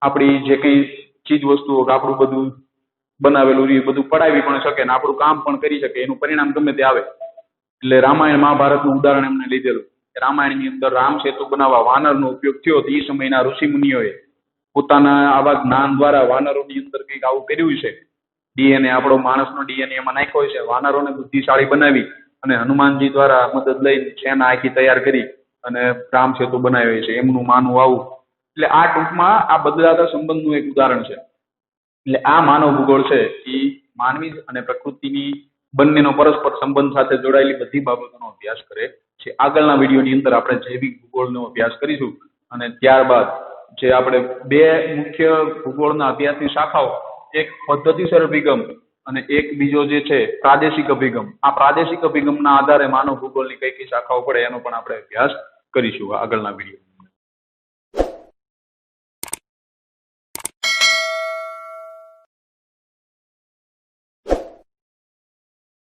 આપણી જે કંઈ ચીજ વસ્તુઓ કે આપણું બધું બનાવેલું એ બધું પડાવી પણ શકે ને આપણું કામ પણ કરી શકે, એનું પરિણામ ગમે તે આવે. એટલે રામાયણ મહાભારતનું ઉદાહરણ એમને લીધેલું. રામાયણની અંદર રામ સેતુ બનાવવા વાનરનો ઉપયોગ થયો. એ સમયના ઋષિ મુનિઓએ પોતાના આવા જ્ઞાન દ્વારા વાનરોની અંદર કંઈક આવું કર્યું છે. ડીએનએ, આપણો માણસનો ડીએનએ એમાં નાખ્યો છે. વાનરોને બુદ્ધિશાળી બનાવી અને હનુમાનજી દ્વારા મદદ લઈ સેના આખી તૈયાર કરી અને રામ સેતુ બનાવ્યો છે, એમનું માનવું આવું. એટલે આ ટૂંકમાં આ બદલાતા સંબંધનું એક ઉદાહરણ છે. એટલે આ માનવ ભૂગોળ છે એ માનવી અને પ્રકૃતિની બંનેનો પરસ્પર સંબંધ સાથે જોડાયેલી બધી બાબતોનો અભ્યાસ કરે છે. આગળના વિડીયોની અંદર આપણે જૈવિક ભૂગોળનો અભ્યાસ કરીશું અને ત્યારબાદ જે આપણે બે મુખ્ય ભૂગોળના અભ્યાસની શાખાઓ, એક પદ્ધતિસર અભિગમ અને એક બીજો જે છે પ્રાદેશિક અભિગમ. આ પ્રાદેશિક અભિગમના આધારે માનવ ભૂગોળની કઈ કઈ શાખાઓ પડે એનો પણ આપણે અભ્યાસ કરીશું આગળના વિડીયો.